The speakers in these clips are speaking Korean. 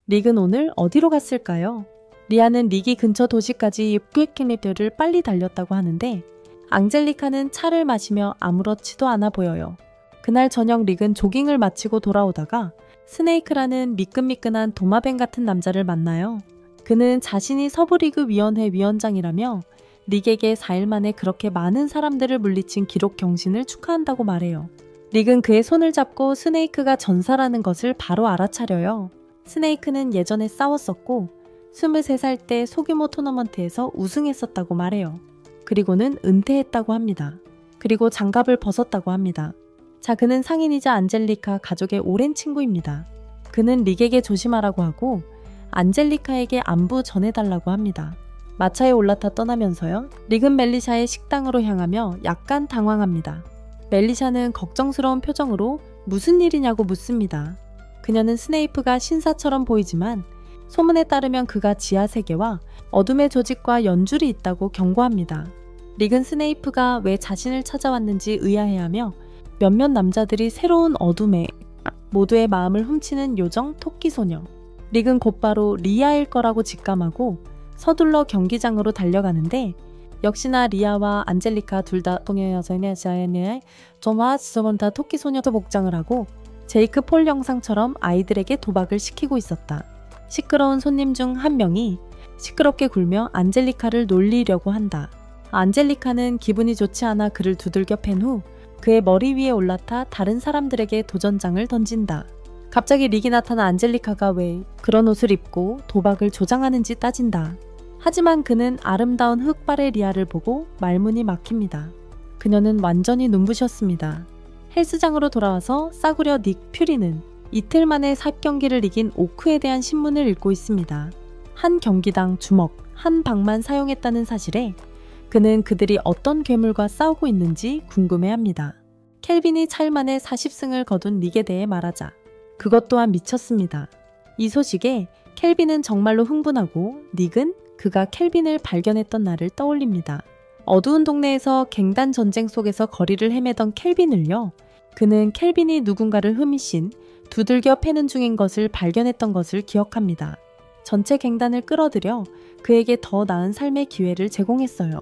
릭은 오늘 어디로 갔을까요? 리아는 릭이 근처 도시까지 꽤 빨리 달렸다고 하는데 앙젤리카는 차를 마시며 아무렇지도 않아 보여요. 그날 저녁 릭은 조깅을 마치고 돌아오다가 스네이크라는 미끈미끈한 도마뱀 같은 남자를 만나요. 그는 자신이 서부리그 위원회 위원장이라며 릭에게 4일 만에 그렇게 많은 사람들을 물리친 기록 경신을 축하한다고 말해요. 릭은 그의 손을 잡고 스네이크가 전사라는 것을 바로 알아차려요. 스네이크는 예전에 싸웠었고 23살 때 소규모 토너먼트에서 우승했었다고 말해요. 그리고는 은퇴했다고 합니다. 그리고 장갑을 벗었다고 합니다. 자, 그는 상인이자 안젤리카 가족의 오랜 친구입니다. 그는 릭에게 조심하라고 하고 안젤리카에게 안부 전해달라고 합니다. 마차에 올라타 떠나면서요. 릭은 멜리샤의 식당으로 향하며 약간 당황합니다. 멜리샤는 걱정스러운 표정으로 무슨 일이냐고 묻습니다. 그녀는 스네이프가 신사처럼 보이지만 소문에 따르면 그가 지하세계와 어둠의 조직과 연줄이 있다고 경고합니다. 릭은 스네이프가 왜 자신을 찾아왔는지 의아해하며 몇몇 남자들이 새로운 어둠에 모두의 마음을 훔치는 요정 토끼소녀. 릭은 곧바로 리아일 거라고 직감하고 서둘러 경기장으로 달려가는데 역시나 리아와 안젤리카 둘 다 동양여자의 다 토끼소녀도 복장을 하고 제이크 폴 영상처럼 아이들에게 도박을 시키고 있었다. 시끄러운 손님 중 한 명이 시끄럽게 굴며 안젤리카를 놀리려고 한다. 안젤리카는 기분이 좋지 않아 그를 두들겨 팬 후 그의 머리 위에 올라타 다른 사람들에게 도전장을 던진다. 갑자기 릭이 나타나 안젤리카가 왜 그런 옷을 입고 도박을 조장하는지 따진다. 하지만 그는 아름다운 흑발의 리아를 보고 말문이 막힙니다. 그녀는 완전히 눈부셨습니다. 헬스장으로 돌아와서 싸구려 닉 퓨리는 이틀 만에 4경기를 이긴 오크에 대한 신문을 읽고 있습니다. 한 경기당 주먹, 한 방만 사용했다는 사실에 그는 그들이 어떤 괴물과 싸우고 있는지 궁금해합니다. 켈빈이 4일 만에 40승을 거둔 릭에 대해 말하자 그것 또한 미쳤습니다. 이 소식에 켈빈은 정말로 흥분하고 릭은 그가 켈빈을 발견했던 날을 떠올립니다. 어두운 동네에서 갱단 전쟁 속에서 거리를 헤매던 켈빈을요. 그는 켈빈이 누군가를 흠이신 두들겨 패는 중인 것을 발견했던 것을 기억합니다. 전체 갱단을 끌어들여 그에게 더 나은 삶의 기회를 제공했어요.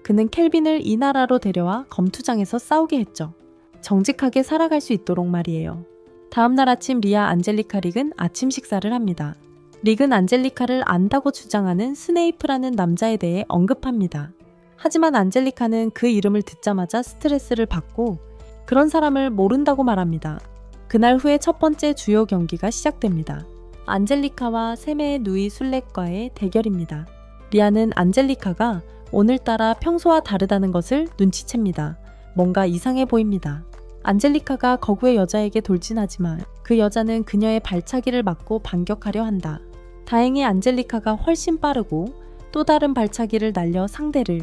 그는 켈빈을 이 나라로 데려와 검투장에서 싸우게 했죠. 정직하게 살아갈 수 있도록 말이에요. 다음날 아침 리아, 안젤리카, 릭은 아침 식사를 합니다. 릭은 안젤리카를 안다고 주장하는 스네이프라는 남자에 대해 언급합니다. 하지만 안젤리카는 그 이름을 듣자마자 스트레스를 받고 그런 사람을 모른다고 말합니다. 그날 후에 첫 번째 주요 경기가 시작됩니다. 안젤리카와 세메의 누이 술렛과의 대결입니다. 리아는 안젤리카가 오늘따라 평소와 다르다는 것을 눈치챕니다. 뭔가 이상해 보입니다. 안젤리카가 거구의 여자에게 돌진하지만 그 여자는 그녀의 발차기를 막고 반격하려 한다. 다행히 안젤리카가 훨씬 빠르고 또 다른 발차기를 날려 상대를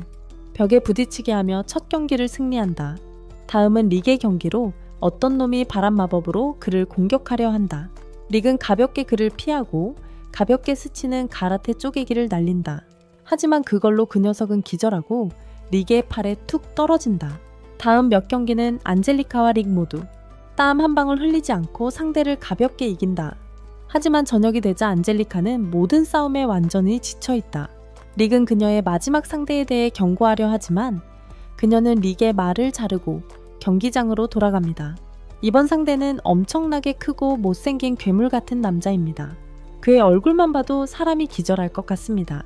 벽에 부딪히게 하며 첫 경기를 승리한다. 다음은 릭의 경기로 어떤 놈이 바람 마법으로 그를 공격하려 한다. 릭은 가볍게 그를 피하고 가볍게 스치는 가라테 쪼개기를 날린다. 하지만 그걸로 그 녀석은 기절하고 릭의 팔에 툭 떨어진다. 다음 몇 경기는 안젤리카와 릭 모두 땀 한 방울 흘리지 않고 상대를 가볍게 이긴다. 하지만 저녁이 되자 안젤리카는 모든 싸움에 완전히 지쳐있다. 릭은 그녀의 마지막 상대에 대해 경고하려 하지만 그녀는 릭의 말을 자르고 경기장으로 돌아갑니다. 이번 상대는 엄청나게 크고 못생긴 괴물 같은 남자입니다. 그의 얼굴만 봐도 사람이 기절할 것 같습니다.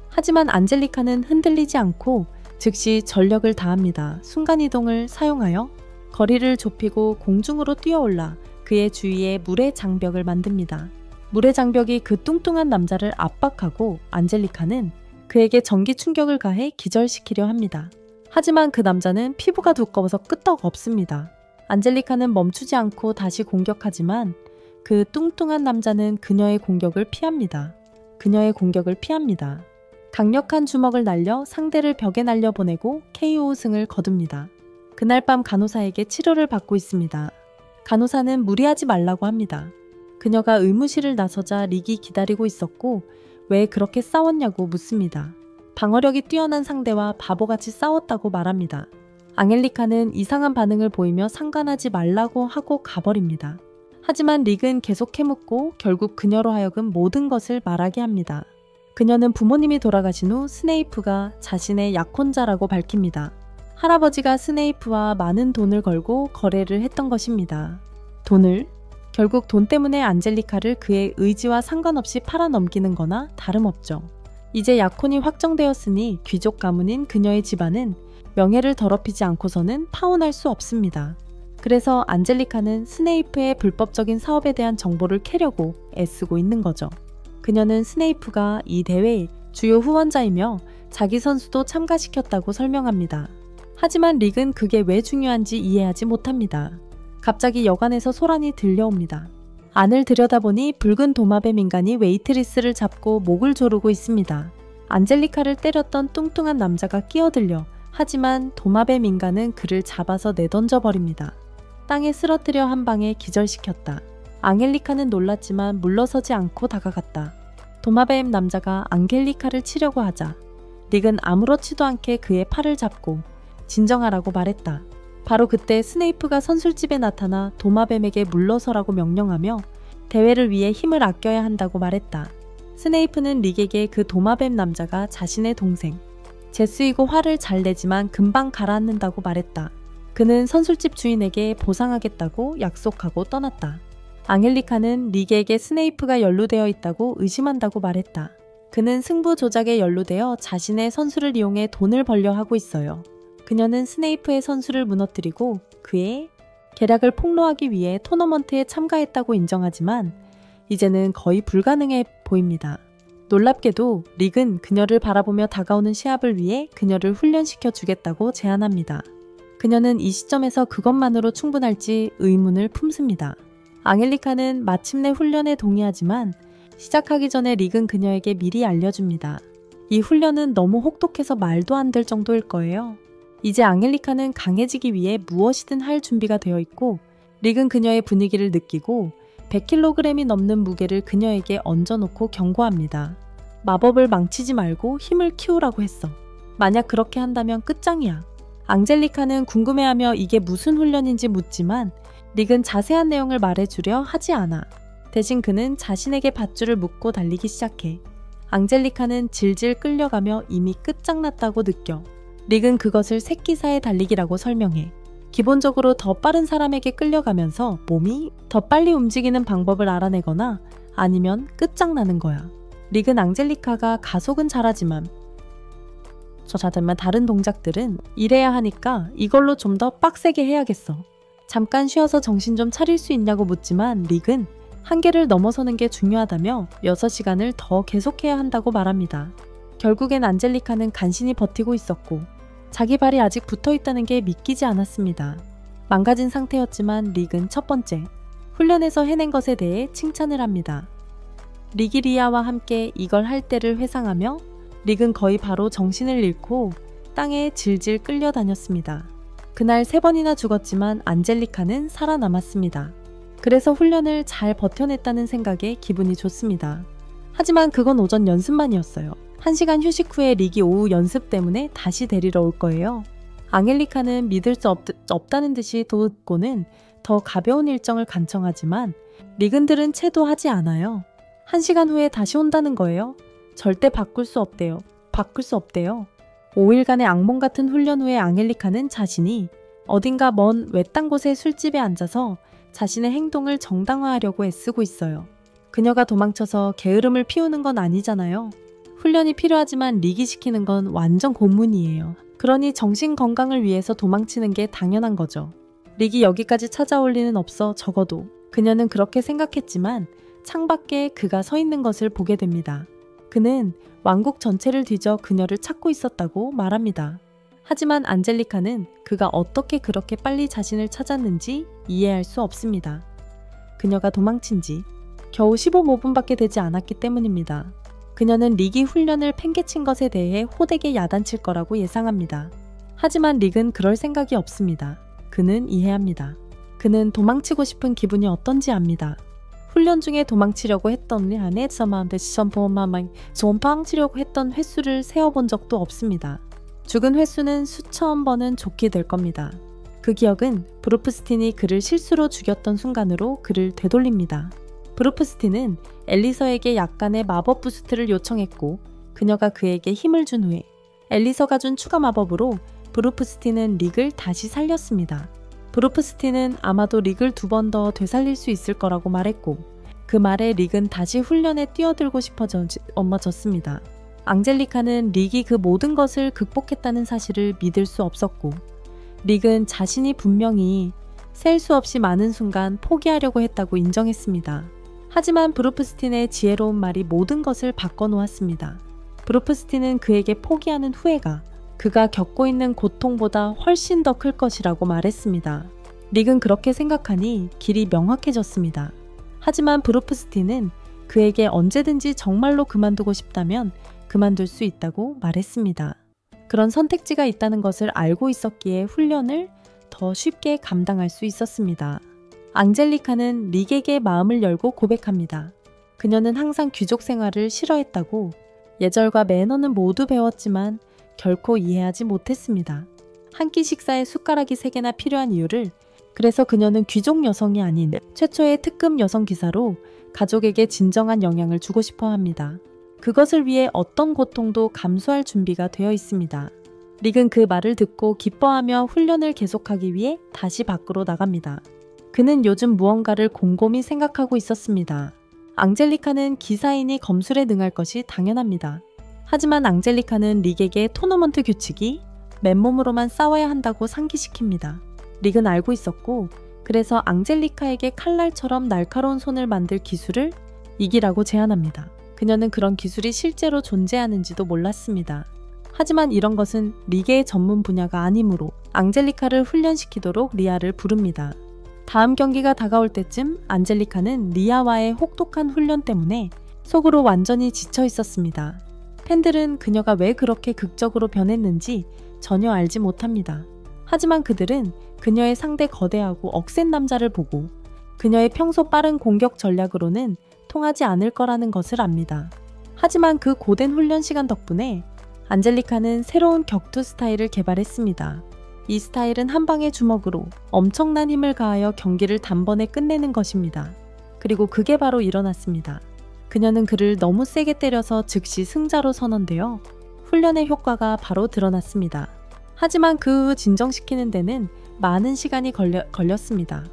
하지만 안젤리카는 흔들리지 않고 즉시 전력을 다합니다. 순간이동을 사용하여 거리를 좁히고 공중으로 뛰어올라 그의 주위에 물의 장벽을 만듭니다. 물의 장벽이 그 뚱뚱한 남자를 압박하고 안젤리카는 그에게 전기 충격을 가해 기절시키려 합니다. 하지만 그 남자는 피부가 두꺼워서 끄떡 없습니다. 안젤리카는 멈추지 않고 다시 공격하지만 그 뚱뚱한 남자는 그녀의 공격을 피합니다. 강력한 주먹을 날려 상대를 벽에 날려보내고 KO 승을 거둡니다. 그날 밤 간호사에게 치료를 받고 있습니다. 간호사는 무리하지 말라고 합니다. 그녀가 의무실을 나서자 릭이 기다리고 있었고 왜 그렇게 싸웠냐고 묻습니다. 방어력이 뛰어난 상대와 바보같이 싸웠다고 말합니다. 앙헬리카는 이상한 반응을 보이며 상관하지 말라고 하고 가버립니다. 하지만 릭은 계속 해묻고 결국 그녀로 하여금 모든 것을 말하게 합니다. 그녀는 부모님이 돌아가신 후 스네이프가 자신의 약혼자라고 밝힙니다. 할아버지가 스네이프와 많은 돈을 걸고 거래를 했던 것입니다. 돈을? 결국 돈 때문에 안젤리카를 그의 의지와 상관없이 팔아넘기는 거나 다름없죠. 이제 약혼이 확정되었으니 귀족 가문인 그녀의 집안은 명예를 더럽히지 않고서는 파혼할 수 없습니다. 그래서 안젤리카는 스네이프의 불법적인 사업에 대한 정보를 캐려고 애쓰고 있는 거죠. 그녀는 스네이프가 이 대회의 주요 후원자이며 자기 선수도 참가시켰다고 설명합니다. 하지만 릭은 그게 왜 중요한지 이해하지 못합니다. 갑자기 여관에서 소란이 들려옵니다. 안을 들여다보니 붉은 도마뱀 인간이 웨이트리스를 잡고 목을 조르고 있습니다. 안젤리카를 때렸던 뚱뚱한 남자가 끼어들려 하지만 도마뱀 인간은 그를 잡아서 내던져 버립니다. 땅에 쓰러뜨려 한 방에 기절시켰다. 앙헬리카는 놀랐지만 물러서지 않고 다가갔다. 도마뱀 남자가 앙헬리카를 치려고 하자 릭은 아무렇지도 않게 그의 팔을 잡고 진정하라고 말했다. 바로 그때 스네이프가 선술집에 나타나 도마뱀에게 물러서라고 명령하며 대회를 위해 힘을 아껴야 한다고 말했다. 스네이프는 릭에게 그 도마뱀 남자가 자신의 동생, 재수이고 화를 잘 내지만 금방 가라앉는다고 말했다. 그는 선술집 주인에게 보상하겠다고 약속하고 떠났다. 앙헬리카는 릭에게 스네이프가 연루되어 있다고 의심한다고 말했다. 그는 승부 조작에 연루되어 자신의 선수를 이용해 돈을 벌려 하고 있어요. 그녀는 스네이프의 선수를 무너뜨리고 그의 계략을 폭로하기 위해 토너먼트에 참가했다고 인정하지만 이제는 거의 불가능해 보입니다. 놀랍게도 릭은 그녀를 바라보며 다가오는 시합을 위해 그녀를 훈련시켜 주겠다고 제안합니다. 그녀는 이 시점에서 그것만으로 충분할지 의문을 품습니다. 앙헬리카는 마침내 훈련에 동의하지만 시작하기 전에 릭은 그녀에게 미리 알려줍니다. 이 훈련은 너무 혹독해서 말도 안 될 정도일 거예요. 이제 앙헬리카는 강해지기 위해 무엇이든 할 준비가 되어 있고 릭은 그녀의 분위기를 느끼고 100kg이 넘는 무게를 그녀에게 얹어놓고 경고합니다. 마법을 망치지 말고 힘을 키우라고 했어. 만약 그렇게 한다면 끝장이야. 앙젤리카는 궁금해하며 이게 무슨 훈련인지 묻지만 릭은 자세한 내용을 말해주려 하지 않아. 대신 그는 자신에게 밧줄을 묶고 달리기 시작해. 앙젤리카는 질질 끌려가며 이미 끝장났다고 느껴. 릭은 그것을 새끼사의 달리기라고 설명해. 기본적으로 더 빠른 사람에게 끌려가면서 몸이 더 빨리 움직이는 방법을 알아내거나 아니면 끝장나는 거야. 릭은 앙젤리카가 가속은 잘하지만 저자들만 다른 동작들은 이래야 하니까 이걸로 좀 더 빡세게 해야겠어. 잠깐 쉬어서 정신 좀 차릴 수 있냐고 묻지만 릭은 한계를 넘어서는 게 중요하다며 6시간을 더 계속해야 한다고 말합니다. 결국엔 안젤리카는 간신히 버티고 있었고 자기 발이 아직 붙어있다는 게 믿기지 않았습니다. 망가진 상태였지만 릭은 첫 번째, 훈련에서 해낸 것에 대해 칭찬을 합니다. 릭이 리아와 함께 이걸 할 때를 회상하며 릭은 거의 바로 정신을 잃고 땅에 질질 끌려다녔습니다. 그날 3번이나 죽었지만 안젤리카는 살아남았습니다. 그래서 훈련을 잘 버텨냈다는 생각에 기분이 좋습니다. 하지만 그건 오전 연습만이었어요. 1시간 휴식 후에 릭이 오후 연습 때문에 다시 데리러 올 거예요. 앙헬리카는 믿을 수 없다는 듯이 돕고는 더 가벼운 일정을 간청하지만 릭은들은 채도 하지 않아요. 1시간 후에 다시 온다는 거예요. 절대 바꿀 수 없대요. 바꿀 수 없대요. 5일간의 악몽 같은 훈련 후에 앙헬리카는 자신이 어딘가 먼 외딴 곳의 술집에 앉아서 자신의 행동을 정당화하려고 애쓰고 있어요. 그녀가 도망쳐서 게으름을 피우는 건 아니잖아요. 훈련이 필요하지만 릭이 시키는 건 완전 고문이에요. 그러니 정신 건강을 위해서 도망치는 게 당연한 거죠. 릭이 여기까지 찾아올 리는 없어 적어도 그녀는 그렇게 생각했지만 창밖에 그가 서 있는 것을 보게 됩니다. 그는 왕국 전체를 뒤져 그녀를 찾고 있었다고 말합니다. 하지만 안젤리카는 그가 어떻게 그렇게 빨리 자신을 찾았는지 이해할 수 없습니다. 그녀가 도망친 지 겨우 15분밖에 되지 않았기 때문입니다. 그녀는 릭이 훈련을 팽개친 것에 대해 호되게 야단칠 거라고 예상합니다. 하지만 릭은 그럴 생각이 없습니다. 그는 이해합니다. 그는 도망치고 싶은 기분이 어떤지 압니다. 훈련 중에 도망치려고 했던 도망치려고 했던 횟수를 세어본 적도 없습니다. 죽은 횟수는 수천 번은 좋게 될 겁니다. 그 기억은 브루프스틴이 그를 실수로 죽였던 순간으로 그를 되돌립니다. 브루프스틴은 앨리서에게 약간의 마법 부스트를 요청했고 그녀가 그에게 힘을 준 후에 앨리서가 준 추가 마법으로 브루프스틴은 릭을 다시 살렸습니다. 브루프스틴은 아마도 릭을 2번 더 되살릴 수 있을 거라고 말했고 그 말에 릭은 다시 훈련에 뛰어들고 싶어졌습니다. 앙젤리카는 릭이 그 모든 것을 극복했다는 사실을 믿을 수 없었고 릭은 자신이 분명히 셀 수 없이 많은 순간 포기하려고 했다고 인정했습니다. 하지만 브루프스틴의 지혜로운 말이 모든 것을 바꿔놓았습니다. 브루프스틴은 그에게 포기하는 후회가 그가 겪고 있는 고통보다 훨씬 더 클 것이라고 말했습니다. 릭은 그렇게 생각하니 길이 명확해졌습니다. 하지만 브루프스틴은 그에게 언제든지 정말로 그만두고 싶다면 그만둘 수 있다고 말했습니다. 그런 선택지가 있다는 것을 알고 있었기에 훈련을 더 쉽게 감당할 수 있었습니다. 앙젤리카는 릭에게 마음을 열고 고백합니다. 그녀는 항상 귀족 생활을 싫어했다고 예절과 매너는 모두 배웠지만 결코 이해하지 못했습니다. 한 끼 식사에 숟가락이 3개나 필요한 이유를 그래서 그녀는 귀족 여성이 아닌 최초의 특급 여성 기사로 가족에게 진정한 영향을 주고 싶어 합니다. 그것을 위해 어떤 고통도 감수할 준비가 되어 있습니다. 릭은 그 말을 듣고 기뻐하며 훈련을 계속하기 위해 다시 밖으로 나갑니다. 그는 요즘 무언가를 곰곰이 생각하고 있었습니다. 앙젤리카는 기사이니 검술에 능할 것이 당연합니다. 하지만 앙젤리카는 릭에게 토너먼트 규칙이 맨몸으로만 싸워야 한다고 상기시킵니다. 릭은 알고 있었고 그래서 앙젤리카에게 칼날처럼 날카로운 손을 만들 기술을 이기라고 제안합니다. 그녀는 그런 기술이 실제로 존재하는지도 몰랐습니다. 하지만 이런 것은 릭의 전문 분야가 아니므로 앙젤리카를 훈련시키도록 리아를 부릅니다. 다음 경기가 다가올 때쯤 앙젤리카는 리아와의 혹독한 훈련 때문에 속으로 완전히 지쳐 있었습니다. 팬들은 그녀가 왜 그렇게 극적으로 변했는지 전혀 알지 못합니다. 하지만 그들은 그녀의 상대 거대하고 억센 남자를 보고 그녀의 평소 빠른 공격 전략으로는 통하지 않을 거라는 것을 압니다. 하지만 그 고된 훈련 시간 덕분에 앙젤리카는 새로운 격투 스타일을 개발했습니다. 이 스타일은 한 방의 주먹으로 엄청난 힘을 가하여 경기를 단번에 끝내는 것입니다. 그리고 그게 바로 일어났습니다. 그녀는 그를 너무 세게 때려서 즉시 승자로 선언되어 훈련의 효과가 바로 드러났습니다. 하지만 그 후 진정시키는 데는 많은 시간이 걸렸습니다.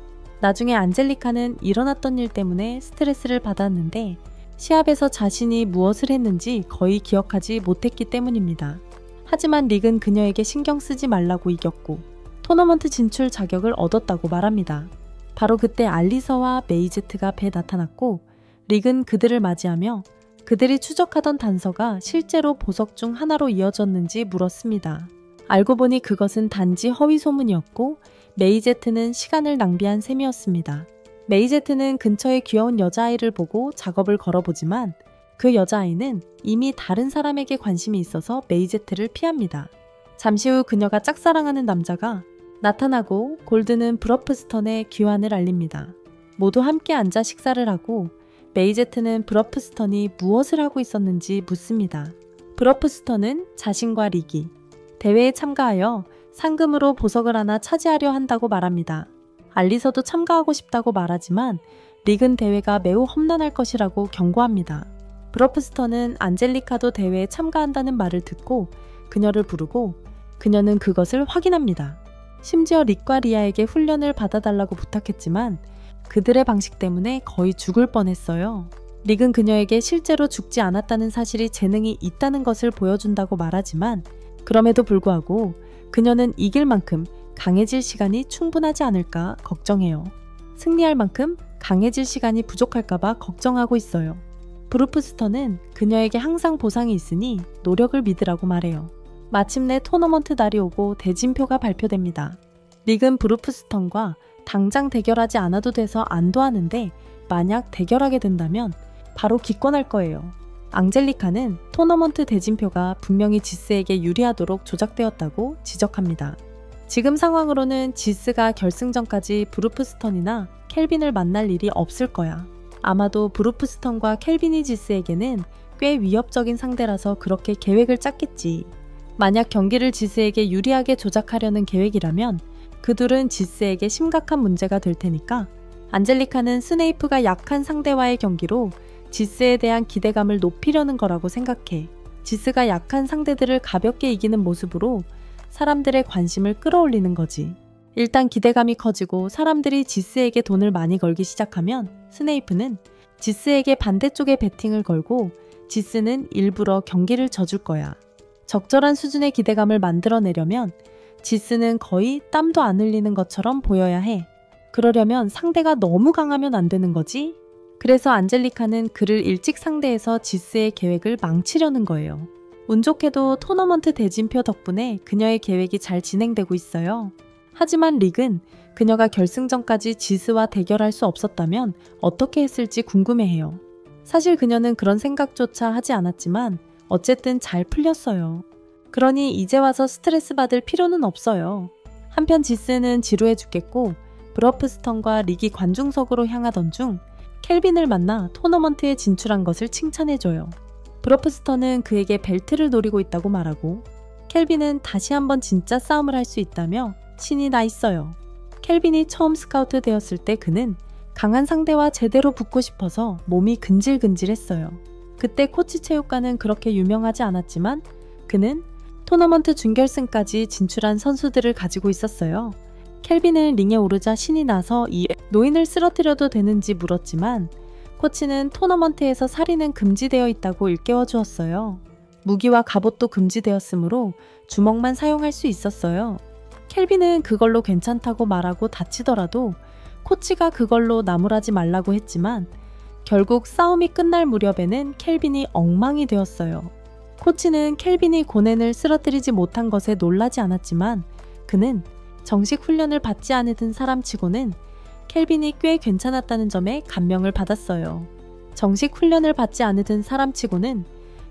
나중에 앙젤리카는 일어났던 일 때문에 스트레스를 받았는데 시합에서 자신이 무엇을 했는지 거의 기억하지 못했기 때문입니다. 하지만 릭은 그녀에게 신경 쓰지 말라고 이겼고 토너먼트 진출 자격을 얻었다고 말합니다. 바로 그때 알리서와 메이제트가 배에 나타났고 릭은 그들을 맞이하며 그들이 추적하던 단서가 실제로 보석 중 하나로 이어졌는지 물었습니다. 알고 보니 그것은 단지 허위 소문이었고 메이제트는 시간을 낭비한 셈이었습니다. 메이제트는 근처에 귀여운 여자아이를 보고 작업을 걸어보지만 그 여자아이는 이미 다른 사람에게 관심이 있어서 메이제트를 피합니다. 잠시 후 그녀가 짝사랑하는 남자가 나타나고 골드는 브러프스턴에 귀환을 알립니다. 모두 함께 앉아 식사를 하고 메이제트는 브러프스턴이 무엇을 하고 있었는지 묻습니다. 브러프스턴은 자신과 릭이 대회에 참가하여 상금으로 보석을 하나 차지하려 한다고 말합니다. 알리서도 참가하고 싶다고 말하지만 릭은 대회가 매우 험난할 것이라고 경고합니다. 브러프스턴은 앙젤리카도 대회에 참가한다는 말을 듣고 그녀를 부르고 그녀는 그것을 확인합니다. 심지어 릭과 리아에게 훈련을 받아달라고 부탁했지만 그들의 방식 때문에 거의 죽을 뻔했어요. 릭은 그녀에게 실제로 죽지 않았다는 사실이 재능이 있다는 것을 보여준다고 말하지만 그럼에도 불구하고 그녀는 이길 만큼 강해질 시간이 충분하지 않을까 걱정해요. 승리할 만큼 강해질 시간이 부족할까봐 걱정하고 있어요. 브루프스턴은 그녀에게 항상 보상이 있으니 노력을 믿으라고 말해요. 마침내 토너먼트 날이 오고 대진표가 발표됩니다. 릭은 브루프스턴과 당장 대결하지 않아도 돼서 안도하는데 만약 대결하게 된다면 바로 기권할 거예요. 앙젤리카는 토너먼트 대진표가 분명히 지스에게 유리하도록 조작되었다고 지적합니다. 지금 상황으로는 지스가 결승전까지 브루프스턴이나 켈빈을 만날 일이 없을 거야. 아마도 브루프스턴과 켈빈이 지스에게는 꽤 위협적인 상대라서 그렇게 계획을 짰겠지. 만약 경기를 지스에게 유리하게 조작하려는 계획이라면 그 둘은 지스에게 심각한 문제가 될 테니까 안젤리카는 스네이프가 약한 상대와의 경기로 지스에 대한 기대감을 높이려는 거라고 생각해. 지스가 약한 상대들을 가볍게 이기는 모습으로 사람들의 관심을 끌어올리는 거지. 일단 기대감이 커지고 사람들이 지스에게 돈을 많이 걸기 시작하면 스네이프는 지스에게 반대쪽에 베팅을 걸고 지스는 일부러 경기를 져줄 거야. 적절한 수준의 기대감을 만들어내려면 지스는 거의 땀도 안 흘리는 것처럼 보여야 해. 그러려면 상대가 너무 강하면 안 되는 거지. 그래서 안젤리카는 그를 일찍 상대해서 지스의 계획을 망치려는 거예요. 운 좋게도 토너먼트 대진표 덕분에 그녀의 계획이 잘 진행되고 있어요. 하지만 릭은 그녀가 결승전까지 지스와 대결할 수 없었다면 어떻게 했을지 궁금해해요. 사실 그녀는 그런 생각조차 하지 않았지만 어쨌든 잘 풀렸어요. 그러니 이제 와서 스트레스 받을 필요는 없어요. 한편 지스는 지루해 죽겠고 브러프스턴과 릭이 관중석으로 향하던 중 켈빈을 만나 토너먼트에 진출한 것을 칭찬해줘요. 브러프스턴은 그에게 벨트를 노리고 있다고 말하고 켈빈은 다시 한번 진짜 싸움을 할 수 있다며 신이 나 있어요. 켈빈이 처음 스카우트 되었을 때 그는 강한 상대와 제대로 붙고 싶어서 몸이 근질근질했어요. 그때 코치 체육관은 그렇게 유명하지 않았지만 그는 토너먼트 준결승까지 진출한 선수들을 가지고 있었어요. 켈빈은 링에 오르자 신이 나서 이 노인을 쓰러뜨려도 되는지 물었지만 코치는 토너먼트에서 살인은 금지되어 있다고 일깨워 주었어요. 무기와 갑옷도 금지되었으므로 주먹만 사용할 수 있었어요. 켈빈은 그걸로 괜찮다고 말하고 다치더라도 코치가 그걸로 나무라지 말라고 했지만 결국 싸움이 끝날 무렵에는 켈빈이 엉망이 되었어요. 코치는 켈빈이 고넨을 쓰러뜨리지 못한 것에 놀라지 않았지만 그는 정식 훈련을 받지 않은 사람치고는 켈빈이 꽤 괜찮았다는 점에 감명을 받았어요. 정식 훈련을 받지 않은 사람치고는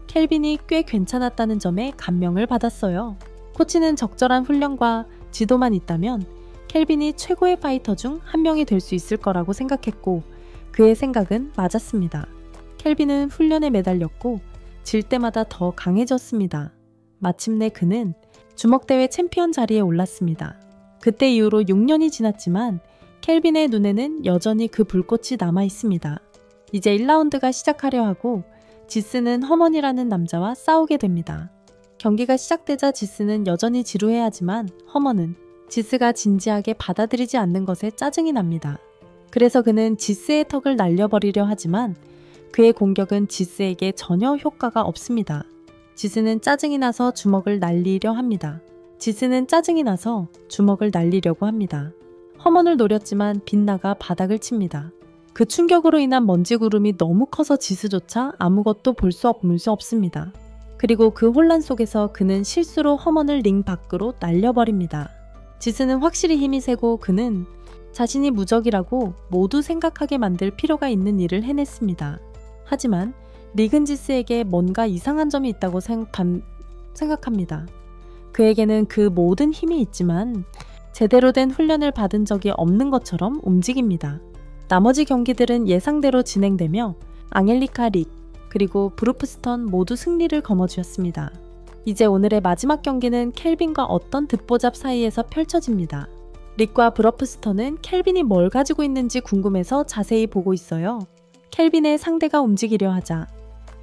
켈빈이 꽤 괜찮았다는 점에 감명을 받았어요. 코치는 적절한 훈련과 지도만 있다면 켈빈이 최고의 파이터 중 한 명이 될 수 있을 거라고 생각했고 그의 생각은 맞았습니다. 켈빈은 훈련에 매달렸고 질 때마다 더 강해졌습니다. 마침내 그는 주먹대회 챔피언 자리에 올랐습니다. 그때 이후로 6년이 지났지만 켈빈의 눈에는 여전히 그 불꽃이 남아 있습니다. 이제 1라운드가 시작하려 하고 지스는 허먼이라는 남자와 싸우게 됩니다. 경기가 시작되자 지스는 여전히 지루해하지만 허먼은 지스가 진지하게 받아들이지 않는 것에 짜증이 납니다. 그래서 그는 지스의 턱을 날려버리려 하지만 그의 공격은 지스에게 전혀 효과가 없습니다. 지스는 짜증이 나서 주먹을 날리려 합니다. 지스는 짜증이 나서 주먹을 날리려고 합니다. 허먼을 노렸지만 빗나가 바닥을 칩니다. 그 충격으로 인한 먼지 구름이 너무 커서 지스조차 아무것도 볼 수 없습니다. 그리고 그 혼란 속에서 그는 실수로 허먼을 링 밖으로 날려버립니다. 지스는 확실히 힘이 세고 그는 자신이 무적이라고 모두 생각하게 만들 필요가 있는 일을 해냈습니다. 하지만 릭은 지스에게 뭔가 이상한 점이 있다고 생각합니다. 그에게는 그 모든 힘이 있지만 제대로 된 훈련을 받은 적이 없는 것처럼 움직입니다. 나머지 경기들은 예상대로 진행되며 앙헬리카, 릭, 그리고 브루프스턴 모두 승리를 거머쥐었습니다. 이제 오늘의 마지막 경기는 켈빈과 어떤 듣보잡 사이에서 펼쳐집니다. 릭과 브러프스턴은 켈빈이 뭘 가지고 있는지 궁금해서 자세히 보고 있어요. 켈빈의 상대가 움직이려 하자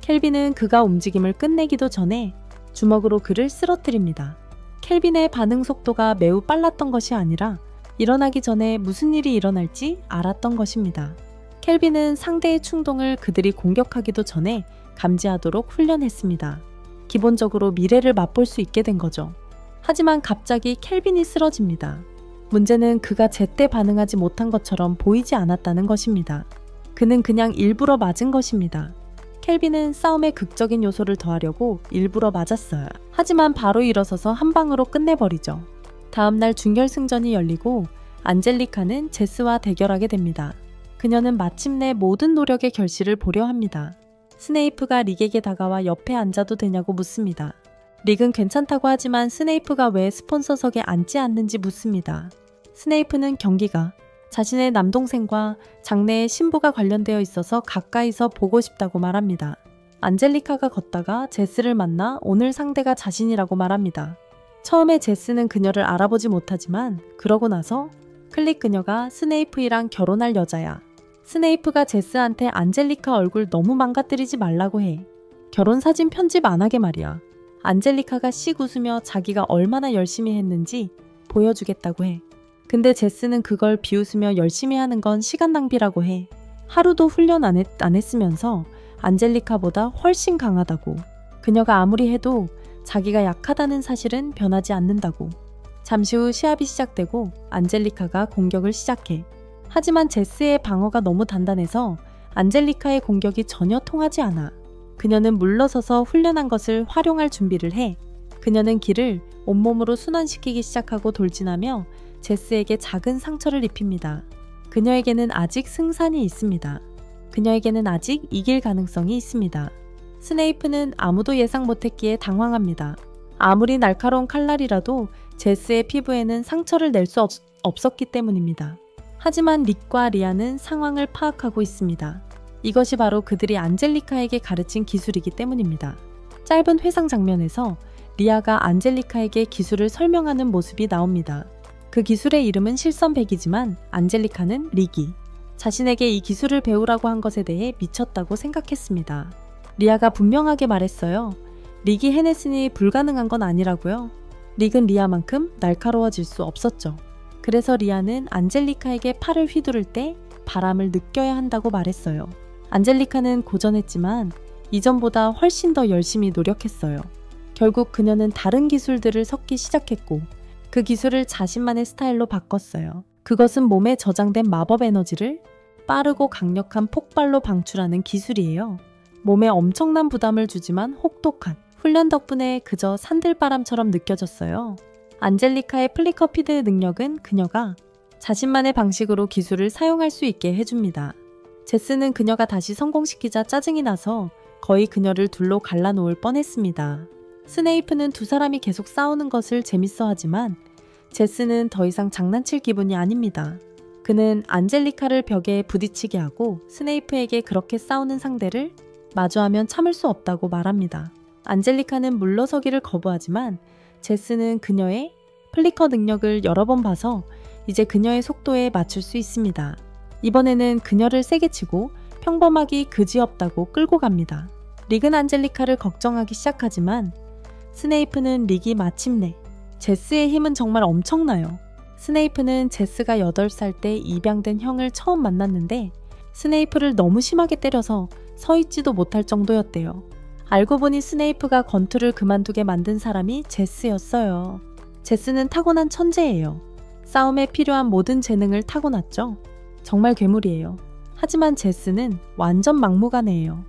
켈빈은 그가 움직임을 끝내기도 전에 주먹으로 그를 쓰러뜨립니다. 켈빈의 반응 속도가 매우 빨랐던 것이 아니라 일어나기 전에 무슨 일이 일어날지 알았던 것입니다. 켈빈은 상대의 충동을 그들이 공격하기도 전에 감지하도록 훈련했습니다. 기본적으로 미래를 맛볼 수 있게 된 거죠. 하지만 갑자기 켈빈이 쓰러집니다. 문제는 그가 제때 반응하지 못한 것처럼 보이지 않았다는 것입니다. 그는 그냥 일부러 맞은 것입니다. 켈빈은 싸움에 극적인 요소를 더하려고 일부러 맞았어요. 하지만 바로 일어서서 한 방으로 끝내버리죠. 다음날 준결승전이 열리고 안젤리카는 제스와 대결하게 됩니다. 그녀는 마침내 모든 노력의 결실을 보려 합니다. 스네이프가 릭에게 다가와 옆에 앉아도 되냐고 묻습니다. 릭은 괜찮다고 하지만 스네이프가 왜 스폰서석에 앉지 않는지 묻습니다. 스네이프는 경기가 자신의 남동생과 장래의 신부가 관련되어 있어서 가까이서 보고 싶다고 말합니다. 안젤리카가 걷다가 제스를 만나 오늘 상대가 자신이라고 말합니다. 처음에 제스는 그녀를 알아보지 못하지만 그러고 나서 클릭 그녀가 스네이프이랑 결혼할 여자야. 스네이프가 제스한테 안젤리카 얼굴 너무 망가뜨리지 말라고 해. 결혼 사진 편집 안 하게 말이야. 안젤리카가 씩 웃으며 자기가 얼마나 열심히 했는지 보여주겠다고 해. 근데 제스는 그걸 비웃으며 열심히 하는 건 시간 낭비라고 해. 하루도 훈련 안 했으면서 안젤리카보다 훨씬 강하다고. 그녀가 아무리 해도 자기가 약하다는 사실은 변하지 않는다고. 잠시 후 시합이 시작되고 안젤리카가 공격을 시작해. 하지만 제스의 방어가 너무 단단해서 안젤리카의 공격이 전혀 통하지 않아. 그녀는 물러서서 훈련한 것을 활용할 준비를 해. 그녀는 길을 온몸으로 순환시키기 시작하고 돌진하며 제스에게 작은 상처를 입힙니다. 그녀에게는 아직 승산이 있습니다. 그녀에게는 아직 이길 가능성이 있습니다. 스네이프는 아무도 예상 못했기에 당황합니다. 아무리 날카로운 칼날이라도 제스의 피부에는 상처를 낼 수 없었기 때문입니다. 하지만 릭과 리아는 상황을 파악하고 있습니다. 이것이 바로 그들이 안젤리카에게 가르친 기술이기 때문입니다. 짧은 회상 장면에서 리아가 안젤리카에게 기술을 설명하는 모습이 나옵니다. 그 기술의 이름은 실선배기지만 안젤리카는 릭이 자신에게 이 기술을 배우라고 한 것에 대해 미쳤다고 생각했습니다. 리아가 분명하게 말했어요. 릭이 해냈으니 불가능한 건 아니라고요. 릭은 리아만큼 날카로워질 수 없었죠. 그래서 리아는 안젤리카에게 팔을 휘두를 때 바람을 느껴야 한다고 말했어요. 안젤리카는 고전했지만 이전보다 훨씬 더 열심히 노력했어요. 결국 그녀는 다른 기술들을 섞기 시작했고 그 기술을 자신만의 스타일로 바꿨어요. 그것은 몸에 저장된 마법 에너지를 빠르고 강력한 폭발로 방출하는 기술이에요. 몸에 엄청난 부담을 주지만 혹독한 훈련 덕분에 그저 산들바람처럼 느껴졌어요. 안젤리카의 플리커피드 능력은 그녀가 자신만의 방식으로 기술을 사용할 수 있게 해줍니다. 제스는 그녀가 다시 성공시키자 짜증이 나서 거의 그녀를 둘로 갈라놓을 뻔했습니다. 스네이프는 두 사람이 계속 싸우는 것을 재밌어하지만 제스는 더 이상 장난칠 기분이 아닙니다. 그는 안젤리카를 벽에 부딪히게 하고 스네이프에게 그렇게 싸우는 상대를 마주하면 참을 수 없다고 말합니다. 안젤리카는 물러서기를 거부하지만 제스는 그녀의 플리커 능력을 여러 번 봐서 이제 그녀의 속도에 맞출 수 있습니다. 이번에는 그녀를 세게 치고 평범하기 그지없다고 끌고 갑니다. 릭은 안젤리카를 걱정하기 시작하지만 스네이프는 릭이 마침내 제스의 힘은 정말 엄청나요. 스네이프는 제스가 8살 때 입양된 형을 처음 만났는데 스네이프를 너무 심하게 때려서 서 있지도 못할 정도였대요. 알고 보니 스네이프가 권투를 그만두게 만든 사람이 제스였어요. 제스는 타고난 천재예요. 싸움에 필요한 모든 재능을 타고났죠. 정말 괴물이에요. 하지만 제스는 완전 막무가내예요.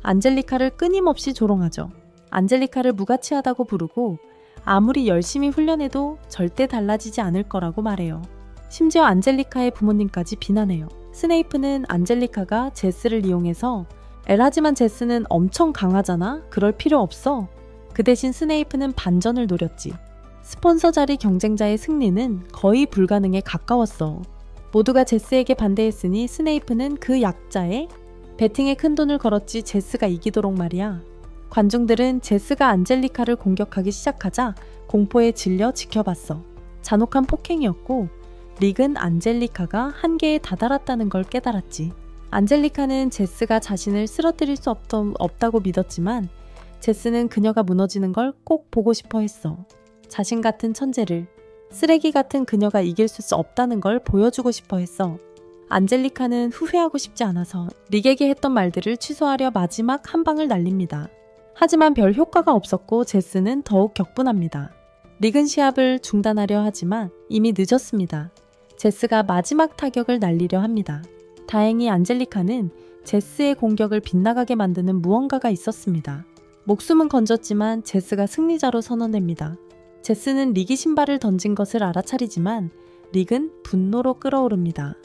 안젤리카를 끊임없이 조롱하죠. 안젤리카를 무가치하다고 부르고 아무리 열심히 훈련해도 절대 달라지지 않을 거라고 말해요. 심지어 안젤리카의 부모님까지 비난해요. 스네이프는 안젤리카가 제스를 이용해서 하지만 제스는 엄청 강하잖아? 그럴 필요 없어. 그 대신 스네이프는 반전을 노렸지. 스폰서 자리 경쟁자의 승리는 거의 불가능에 가까웠어. 모두가 제스에게 반대했으니 스네이프는 그 약자의 배팅에 큰돈을 걸었지 제스가 이기도록 말이야. 관중들은 제스가 안젤리카를 공격하기 시작하자 공포에 질려 지켜봤어. 잔혹한 폭행이었고 릭은 안젤리카가 한계에 다다랐다는 걸 깨달았지. 안젤리카는 제스가 자신을 쓰러뜨릴 수 없다고 믿었지만 제스는 그녀가 무너지는 걸 꼭 보고 싶어 했어. 자신 같은 천재를, 쓰레기 같은 그녀가 이길 수 없다는 걸 보여주고 싶어 했어. 안젤리카는 후회하고 싶지 않아서 릭에게 했던 말들을 취소하려 마지막 한 방을 날립니다. 하지만 별 효과가 없었고 제스는 더욱 격분합니다. 릭은 시합을 중단하려 하지만 이미 늦었습니다. 제스가 마지막 타격을 날리려 합니다. 다행히 안젤리카는 제스의 공격을 빗나가게 만드는 무언가가 있었습니다. 목숨은 건졌지만 제스가 승리자로 선언됩니다. 제스는 릭이 신발을 던진 것을 알아차리지만 릭은 분노로 끓어오릅니다.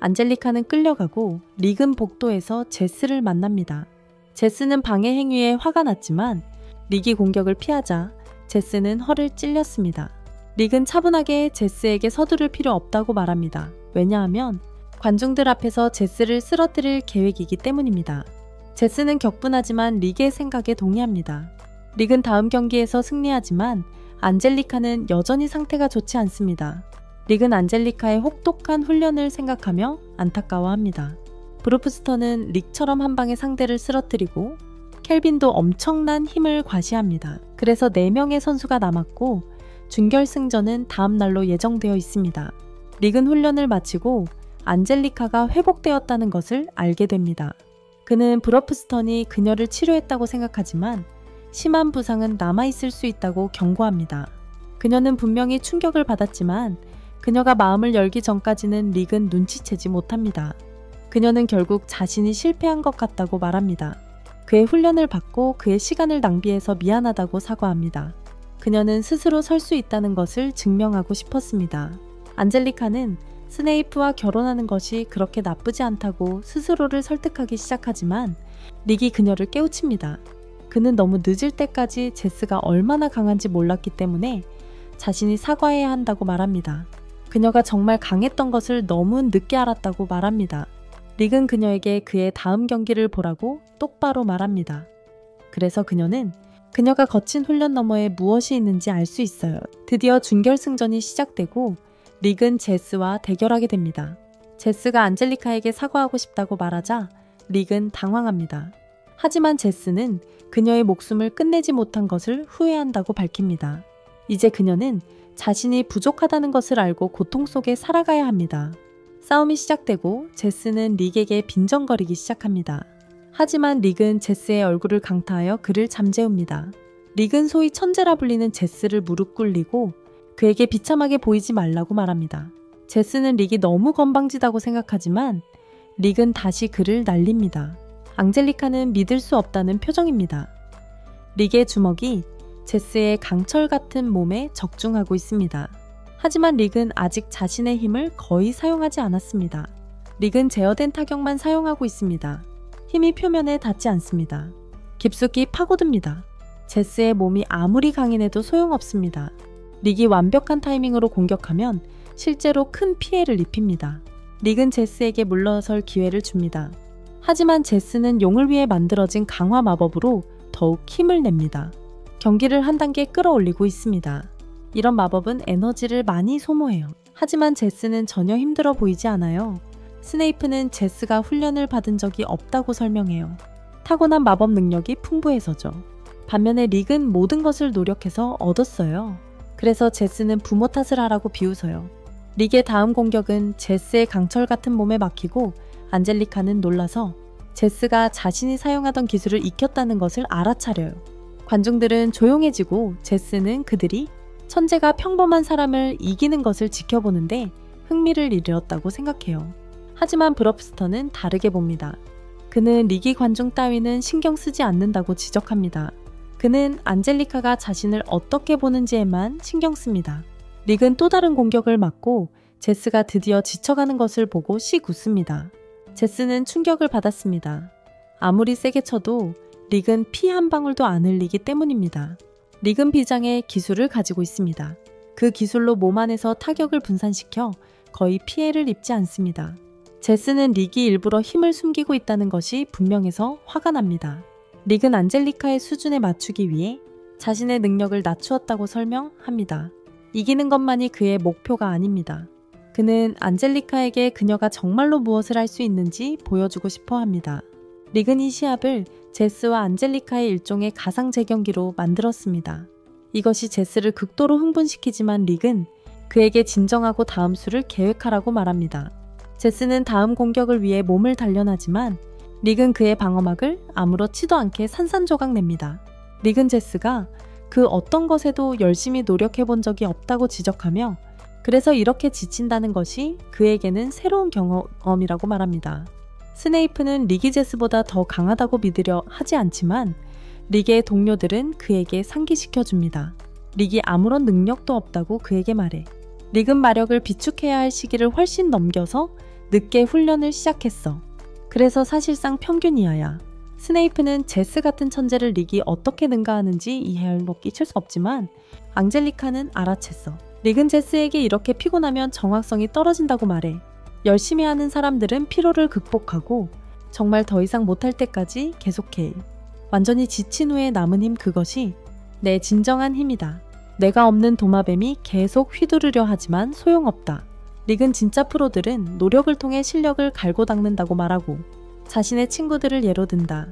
안젤리카는 끌려가고 릭은 복도에서 제스를 만납니다. 제스는 방해 행위에 화가 났지만 릭이 공격을 피하자 제스는 허를 찔렸습니다. 릭은 차분하게 제스에게 서두를 필요 없다고 말합니다. 왜냐하면 관중들 앞에서 제스를 쓰러뜨릴 계획이기 때문입니다. 제스는 격분하지만 릭의 생각에 동의합니다. 릭은 다음 경기에서 승리하지만 안젤리카는 여전히 상태가 좋지 않습니다. 릭은 안젤리카의 혹독한 훈련을 생각하며 안타까워합니다. 브루프스터는 릭처럼 한 방에 상대를 쓰러뜨리고 켈빈도 엄청난 힘을 과시합니다. 그래서 4명의 선수가 남았고 준결승전은 다음 날로 예정되어 있습니다. 릭은 훈련을 마치고 안젤리카가 회복되었다는 것을 알게 됩니다. 그는 브루프스턴이 그녀를 치료했다고 생각하지만 심한 부상은 남아있을 수 있다고 경고합니다. 그녀는 분명히 충격을 받았지만 그녀가 마음을 열기 전까지는 릭은 눈치채지 못합니다. 그녀는 결국 자신이 실패한 것 같다고 말합니다. 그의 훈련을 받고 그의 시간을 낭비해서 미안하다고 사과합니다. 그녀는 스스로 설 수 있다는 것을 증명하고 싶었습니다. 안젤리카는 스네이프와 결혼하는 것이 그렇게 나쁘지 않다고 스스로를 설득하기 시작하지만 릭이 그녀를 깨우칩니다. 그는 너무 늦을 때까지 제스가 얼마나 강한지 몰랐기 때문에 자신이 사과해야 한다고 말합니다. 그녀가 정말 강했던 것을 너무 늦게 알았다고 말합니다. 릭은 그녀에게 그의 다음 경기를 보라고 똑바로 말합니다. 그래서 그녀는 그녀가 거친 훈련 너머에 무엇이 있는지 알 수 있어요. 드디어 준결승전이 시작되고 릭은 제스와 대결하게 됩니다. 제스가 안젤리카에게 사과하고 싶다고 말하자 릭은 당황합니다. 하지만 제스는 그녀의 목숨을 끝내지 못한 것을 후회한다고 밝힙니다. 이제 그녀는 자신이 부족하다는 것을 알고 고통 속에 살아가야 합니다. 싸움이 시작되고 제스는 릭에게 빈정거리기 시작합니다. 하지만 릭은 제스의 얼굴을 강타하여 그를 잠재웁니다. 릭은 소위 천재라 불리는 제스를 무릎 꿇리고 그에게 비참하게 보이지 말라고 말합니다. 제스는 릭이 너무 건방지다고 생각하지만 릭은 다시 그를 날립니다. 앙젤리카는 믿을 수 없다는 표정입니다. 릭의 주먹이 제스의 강철 같은 몸에 적중하고 있습니다. 하지만 릭은 아직 자신의 힘을 거의 사용하지 않았습니다. 릭은 제어된 타격만 사용하고 있습니다. 힘이 표면에 닿지 않습니다. 깊숙이 파고듭니다. 제스의 몸이 아무리 강인해도 소용없습니다. 릭이 완벽한 타이밍으로 공격하면 실제로 큰 피해를 입힙니다. 릭은 제스에게 물러설 기회를 줍니다. 하지만 제스는 용을 위해 만들어진 강화 마법으로 더욱 힘을 냅니다. 경기를 한 단계 끌어올리고 있습니다. 이런 마법은 에너지를 많이 소모해요. 하지만 제스는 전혀 힘들어 보이지 않아요. 스네이프는 제스가 훈련을 받은 적이 없다고 설명해요. 타고난 마법 능력이 풍부해서죠. 반면에 릭은 모든 것을 노력해서 얻었어요. 그래서 제스는 부모 탓을 하라고 비웃어요. 릭의 다음 공격은 제스의 강철 같은 몸에 막히고 안젤리카는 놀라서 제스가 자신이 사용하던 기술을 익혔다는 것을 알아차려요. 관중들은 조용해지고 제스는 그들이 천재가 평범한 사람을 이기는 것을 지켜보는데 흥미를 잃었다고 생각해요. 하지만 브럽스터는 다르게 봅니다. 그는 릭이 관중 따위는 신경 쓰지 않는다고 지적합니다. 그는 안젤리카가 자신을 어떻게 보는지에만 신경 씁니다. 릭은 또 다른 공격을 맞고 제스가 드디어 지쳐가는 것을 보고 씩 웃습니다. 제스는 충격을 받았습니다. 아무리 세게 쳐도 릭은 피 한 방울도 안 흘리기 때문입니다. 릭은 비장의 기술을 가지고 있습니다. 그 기술로 몸 안에서 타격을 분산시켜 거의 피해를 입지 않습니다. 제스는 릭이 일부러 힘을 숨기고 있다는 것이 분명해서 화가 납니다. 릭은 안젤리카의 수준에 맞추기 위해 자신의 능력을 낮추었다고 설명합니다. 이기는 것만이 그의 목표가 아닙니다. 그는 안젤리카에게 그녀가 정말로 무엇을 할 수 있는지 보여주고 싶어 합니다. 릭은 이 시합을 제스와 안젤리카의 일종의 가상 재경기로 만들었습니다. 이것이 제스를 극도로 흥분시키지만 릭은 그에게 진정하고 다음 수를 계획하라고 말합니다. 제스는 다음 공격을 위해 몸을 단련하지만 릭은 그의 방어막을 아무렇지도 않게 산산조각 냅니다. 릭은 제스가 그 어떤 것에도 열심히 노력해본 적이 없다고 지적하며 그래서 이렇게 지친다는 것이 그에게는 새로운 경험이라고 말합니다. 스네이프는 릭이 제스보다 더 강하다고 믿으려 하지 않지만 릭의 동료들은 그에게 상기시켜줍니다. 릭이 아무런 능력도 없다고 그에게 말해. 릭은 마력을 비축해야 할 시기를 훨씬 넘겨서 늦게 훈련을 시작했어. 그래서 사실상 평균 이하야. 스네이프는 제스 같은 천재를 릭이 어떻게 능가하는지 이해를 끼칠 수 없지만 앙젤리카는 알아챘어. 릭은 제스에게 이렇게 피곤하면 정확성이 떨어진다고 말해. 열심히 하는 사람들은 피로를 극복하고 정말 더 이상 못할 때까지 계속해. 완전히 지친 후에 남은 힘, 그것이 내 진정한 힘이다. 내가 없는 도마뱀이 계속 휘두르려 하지만 소용없다. 릭은 진짜 프로들은 노력을 통해 실력을 갈고 닦는다고 말하고 자신의 친구들을 예로 든다.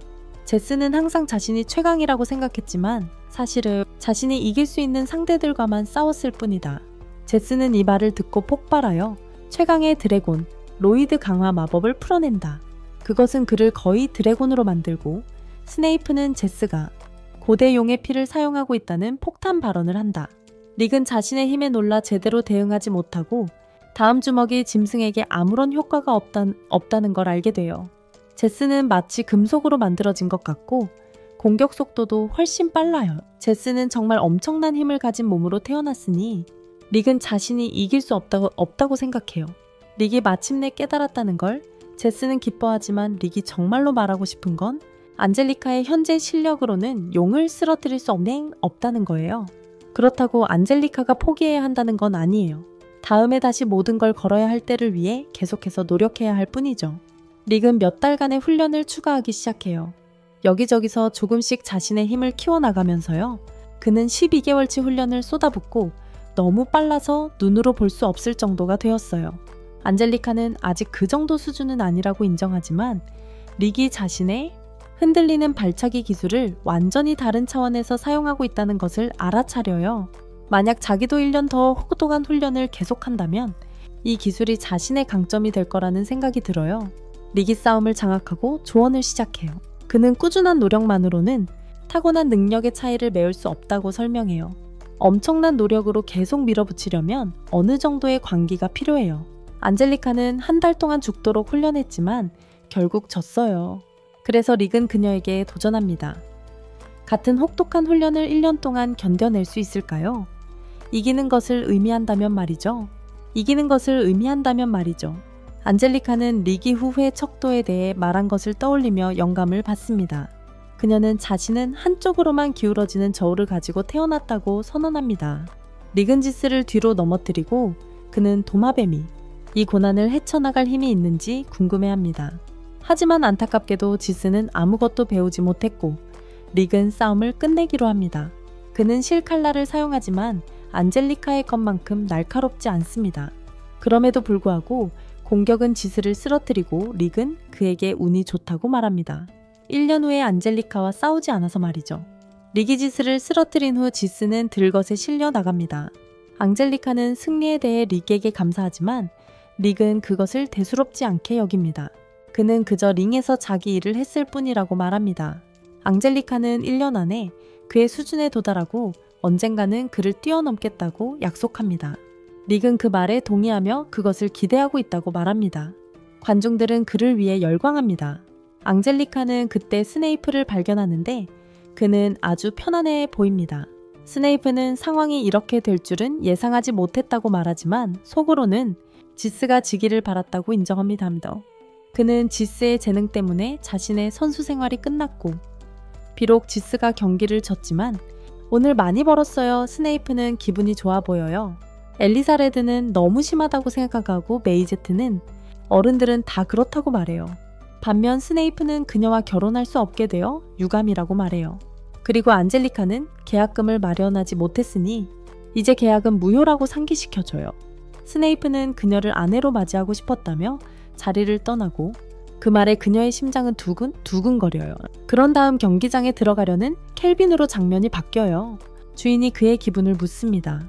제스는 항상 자신이 최강이라고 생각했지만 사실은 자신이 이길 수 있는 상대들과만 싸웠을 뿐이다. 제스는 이 말을 듣고 폭발하여 최강의 드래곤, 로이드 강화 마법을 풀어낸다. 그것은 그를 거의 드래곤으로 만들고 스네이프는 제스가 고대 용의 피를 사용하고 있다는 폭탄 발언을 한다. 릭은 자신의 힘에 놀라 제대로 대응하지 못하고 다음 주먹이 짐승에게 아무런 효과가 없다는 걸 알게 돼요. 제스는 마치 금속으로 만들어진 것 같고 공격 속도도 훨씬 빨라요. 제스는 정말 엄청난 힘을 가진 몸으로 태어났으니 릭은 자신이 이길 수 없다고 생각해요. 릭이 마침내 깨달았다는 걸 제스는 기뻐하지만 릭이 정말로 말하고 싶은 건 안젤리카의 현재 실력으로는 용을 쓰러뜨릴 수 없다는 거예요. 그렇다고 안젤리카가 포기해야 한다는 건 아니에요. 다음에 다시 모든 걸 걸어야 할 때를 위해 계속해서 노력해야 할 뿐이죠. 릭은 몇 달간의 훈련을 추가하기 시작해요. 여기저기서 조금씩 자신의 힘을 키워나가면서요. 그는 12개월치 훈련을 쏟아붓고 너무 빨라서 눈으로 볼 수 없을 정도가 되었어요. 안젤리카는 아직 그 정도 수준은 아니라고 인정하지만 릭이 자신의 흔들리는 발차기 기술을 완전히 다른 차원에서 사용하고 있다는 것을 알아차려요. 만약 자기도 1년 더 혹독한 훈련을 계속한다면 이 기술이 자신의 강점이 될 거라는 생각이 들어요. 릭이 싸움을 장악하고 조언을 시작해요. 그는 꾸준한 노력만으로는 타고난 능력의 차이를 메울 수 없다고 설명해요. 엄청난 노력으로 계속 밀어붙이려면 어느 정도의 관기가 필요해요. 안젤리카는 한 달 동안 죽도록 훈련했지만 결국 졌어요. 그래서 릭은 그녀에게 도전합니다. 같은 혹독한 훈련을 1년 동안 견뎌낼 수 있을까요? 이기는 것을 의미한다면 말이죠. 안젤리카는 릭이 후회 척도에 대해 말한 것을 떠올리며 영감을 받습니다. 그녀는 자신은 한쪽으로만 기울어지는 저울을 가지고 태어났다고 선언합니다. 릭은 지스를 뒤로 넘어뜨리고 그는 도마뱀이 이 고난을 헤쳐나갈 힘이 있는지 궁금해합니다. 하지만 안타깝게도 지스는 아무것도 배우지 못했고 릭은 싸움을 끝내기로 합니다. 그는 실칼날을 사용하지만 안젤리카의 것만큼 날카롭지 않습니다. 그럼에도 불구하고 공격은 지스를 쓰러뜨리고 릭은 그에게 운이 좋다고 말합니다. 1년 후에 안젤리카와 싸우지 않아서 말이죠. 릭이 지스를 쓰러뜨린 후 지스는 들것에 실려 나갑니다. 안젤리카는 승리에 대해 릭에게 감사하지만 릭은 그것을 대수롭지 않게 여깁니다. 그는 그저 링에서 자기 일을 했을 뿐이라고 말합니다. 안젤리카는 1년 안에 그의 수준에 도달하고 언젠가는 그를 뛰어넘겠다고 약속합니다. 릭은 그 말에 동의하며 그것을 기대하고 있다고 말합니다. 관중들은 그를 위해 열광합니다. 안젤리카는 그때 스네이프를 발견하는데 그는 아주 편안해 보입니다. 스네이프는 상황이 이렇게 될 줄은 예상하지 못했다고 말하지만 속으로는 지스가 지기를 바랐다고 인정합니다. 그는 지스의 재능 때문에 자신의 선수 생활이 끝났고 비록 지스가 경기를 졌지만 오늘 많이 벌었어요. 스네이프는 기분이 좋아 보여요. 엘리사레드는 너무 심하다고 생각하고 메이제트는 어른들은 다 그렇다고 말해요. 반면 스네이프는 그녀와 결혼할 수 없게 되어 유감이라고 말해요. 그리고 안젤리카는 계약금을 마련하지 못했으니 이제 계약은 무효라고 상기시켜줘요. 스네이프는 그녀를 아내로 맞이하고 싶었다며 자리를 떠나고 그 말에 그녀의 심장은 두근거려요. 그런 다음 경기장에 들어가려는 켈빈으로 장면이 바뀌어요. 주인이 그의 기분을 묻습니다.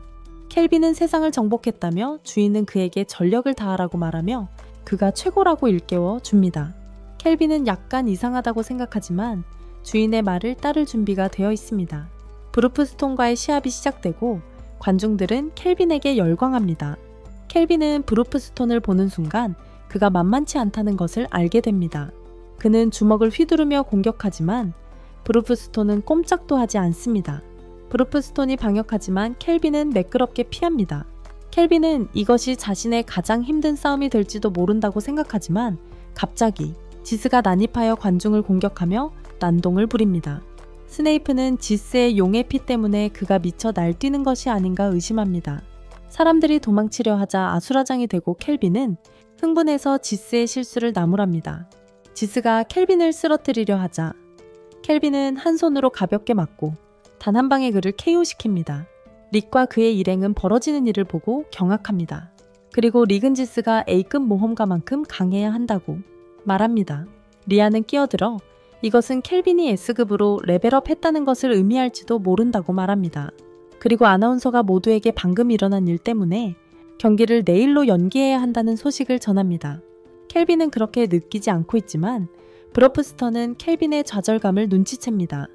켈빈은 세상을 정복했다며 주인은 그에게 전력을 다하라고 말하며 그가 최고라고 일깨워 줍니다. 켈빈은 약간 이상하다고 생각하지만 주인의 말을 따를 준비가 되어 있습니다. 브루프스톤과의 시합이 시작되고 관중들은 켈빈에게 열광합니다. 켈빈은 브루프스톤을 보는 순간 그가 만만치 않다는 것을 알게 됩니다. 그는 주먹을 휘두르며 공격하지만 브루프스톤은 꼼짝도 하지 않습니다. 브루프스톤이 방역하지만 켈빈은 매끄럽게 피합니다. 켈빈은 이것이 자신의 가장 힘든 싸움이 될지도 모른다고 생각하지만 갑자기 지스가 난입하여 관중을 공격하며 난동을 부립니다. 스네이프는 지스의 용의 피 때문에 그가 미쳐 날뛰는 것이 아닌가 의심합니다. 사람들이 도망치려 하자 아수라장이 되고 켈빈은 흥분해서 지스의 실수를 나무랍니다. 지스가 켈빈을 쓰러뜨리려 하자 켈빈은 한 손으로 가볍게 맞고 단 한 방에 그를 KO시킵니다. 릭과 그의 일행은 벌어지는 일을 보고 경악합니다. 그리고 리근지스가 A급 모험가만큼 강해야 한다고 말합니다. 리아는 끼어들어 이것은 켈빈이 S급으로 레벨업 했다는 것을 의미할지도 모른다고 말합니다. 그리고 아나운서가 모두에게 방금 일어난 일 때문에 경기를 내일로 연기해야 한다는 소식을 전합니다. 켈빈은 그렇게 느끼지 않고 있지만 브러프스터는 켈빈의 좌절감을 눈치챕니다.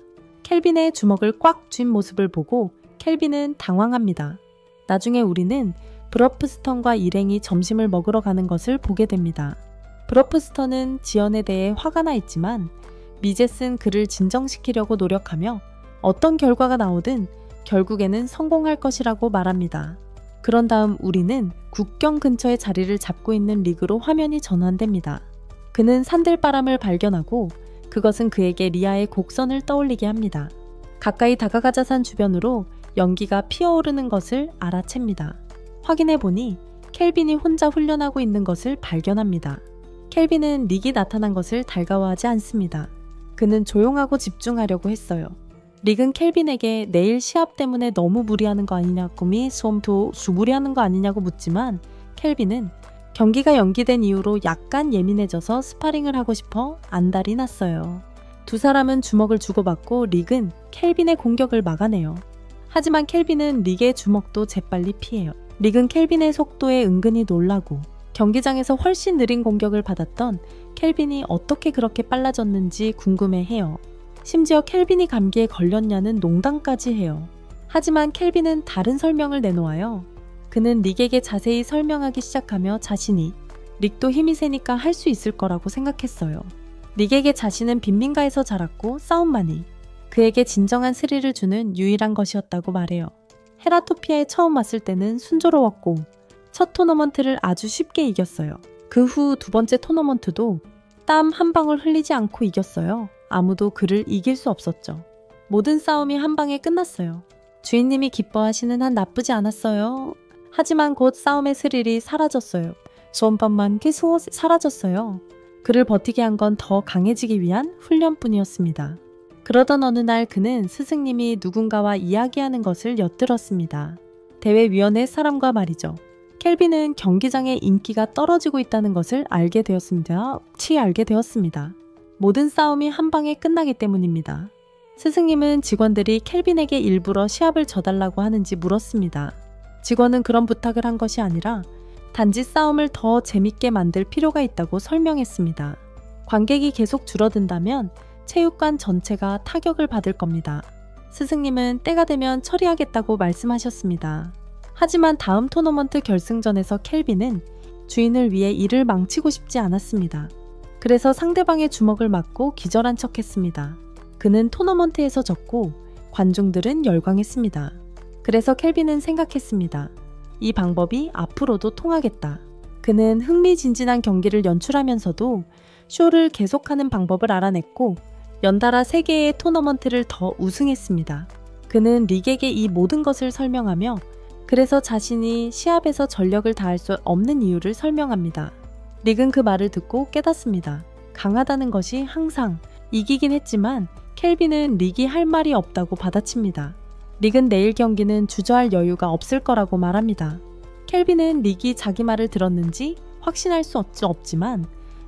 켈빈의 주먹을 꽉 쥔 모습을 보고 켈빈은 당황합니다. 나중에 우리는 브러프스턴과 일행이 점심을 먹으러 가는 것을 보게 됩니다. 브러프스턴은 지연에 대해 화가 나 있지만 미제스는 그를 진정시키려고 노력하며 어떤 결과가 나오든 결국에는 성공할 것이라고 말합니다. 그런 다음 우리는 국경 근처에 자리를 잡고 있는 릭으로 화면이 전환됩니다. 그는 산들바람을 발견하고 그것은 그에게 리아의 곡선을 떠올리게 합니다. 가까이 다가가자 산 주변으로 연기가 피어오르는 것을 알아챕니다. 확인해보니 켈빈이 혼자 훈련하고 있는 것을 발견합니다. 켈빈은 릭이 나타난 것을 달가워하지 않습니다. 그는 조용하고 집중하려고 했어요. 릭은 켈빈에게 내일 시합 때문에 너무 무리하는 거 아니냐고 좀더 무리하는 거 아니냐고 묻지만 켈빈은 경기가 연기된 이후로 약간 예민해져서 스파링을 하고 싶어 안달이 났어요. 두 사람은 주먹을 주고받고 릭은 켈빈의 공격을 막아내요. 하지만 켈빈은 릭의 주먹도 재빨리 피해요. 릭은 켈빈의 속도에 은근히 놀라고 경기장에서 훨씬 느린 공격을 받았던 켈빈이 어떻게 그렇게 빨라졌는지 궁금해해요. 심지어 켈빈이 감기에 걸렸냐는 농담까지 해요. 하지만 켈빈은 다른 설명을 내놓아요. 그는 릭에게 자세히 설명하기 시작하며 자신이 릭도 힘이 세니까 할 수 있을 거라고 생각했어요. 릭에게 자신은 빈민가에서 자랐고 싸움만이 그에게 진정한 스릴을 주는 유일한 것이었다고 말해요. 헤라토피아에 처음 왔을 때는 순조로웠고 첫 토너먼트를 아주 쉽게 이겼어요. 그 후 두 번째 토너먼트도 땀 한 방울 흘리지 않고 이겼어요. 아무도 그를 이길 수 없었죠. 모든 싸움이 한 방에 끝났어요. 주인님이 기뻐하시는 한 나쁘지 않았어요. 하지만 곧 싸움의 스릴이 사라졌어요. 손밤만 계속 사라졌어요. 그를 버티게 한 건 더 강해지기 위한 훈련뿐이었습니다. 그러던 어느 날 그는 스승님이 누군가와 이야기하는 것을 엿들었습니다. 대회위원회 사람과 말이죠. 켈빈은 경기장의 인기가 떨어지고 있다는 것을 알게 되었습니다. 모든 싸움이 한 방에 끝나기 때문입니다. 스승님은 직원들이 켈빈에게 일부러 시합을 져달라고 하는지 물었습니다. 직원은 그런 부탁을 한 것이 아니라 단지 싸움을 더 재밌게 만들 필요가 있다고 설명했습니다. 관객이 계속 줄어든다면 체육관 전체가 타격을 받을 겁니다. 스승님은 때가 되면 처리하겠다고 말씀하셨습니다. 하지만 다음 토너먼트 결승전에서 켈빈은 주인을 위해 일을 망치고 싶지 않았습니다. 그래서 상대방의 주먹을 맞고 기절한 척 했습니다. 그는 토너먼트에서 졌고 관중들은 열광했습니다. 그래서 켈빈은 생각했습니다. 이 방법이 앞으로도 통하겠다. 그는 흥미진진한 경기를 연출하면서도 쇼를 계속하는 방법을 알아냈고 연달아 3개의 토너먼트를 더 우승했습니다. 그는 릭에게 이 모든 것을 설명하며 그래서 자신이 시합에서 전력을 다할 수 없는 이유를 설명합니다. 릭은 그 말을 듣고 깨닫습니다. 강하다는 것이 항상 이기긴 했지만 켈빈은 릭이 할 말이 없다고 받아칩니다. 릭은 내일 경기는 주저할 여유가 없을 거라고 말합니다. 켈빈은 릭이 자기 말을 들었는지 확신할 수 없지만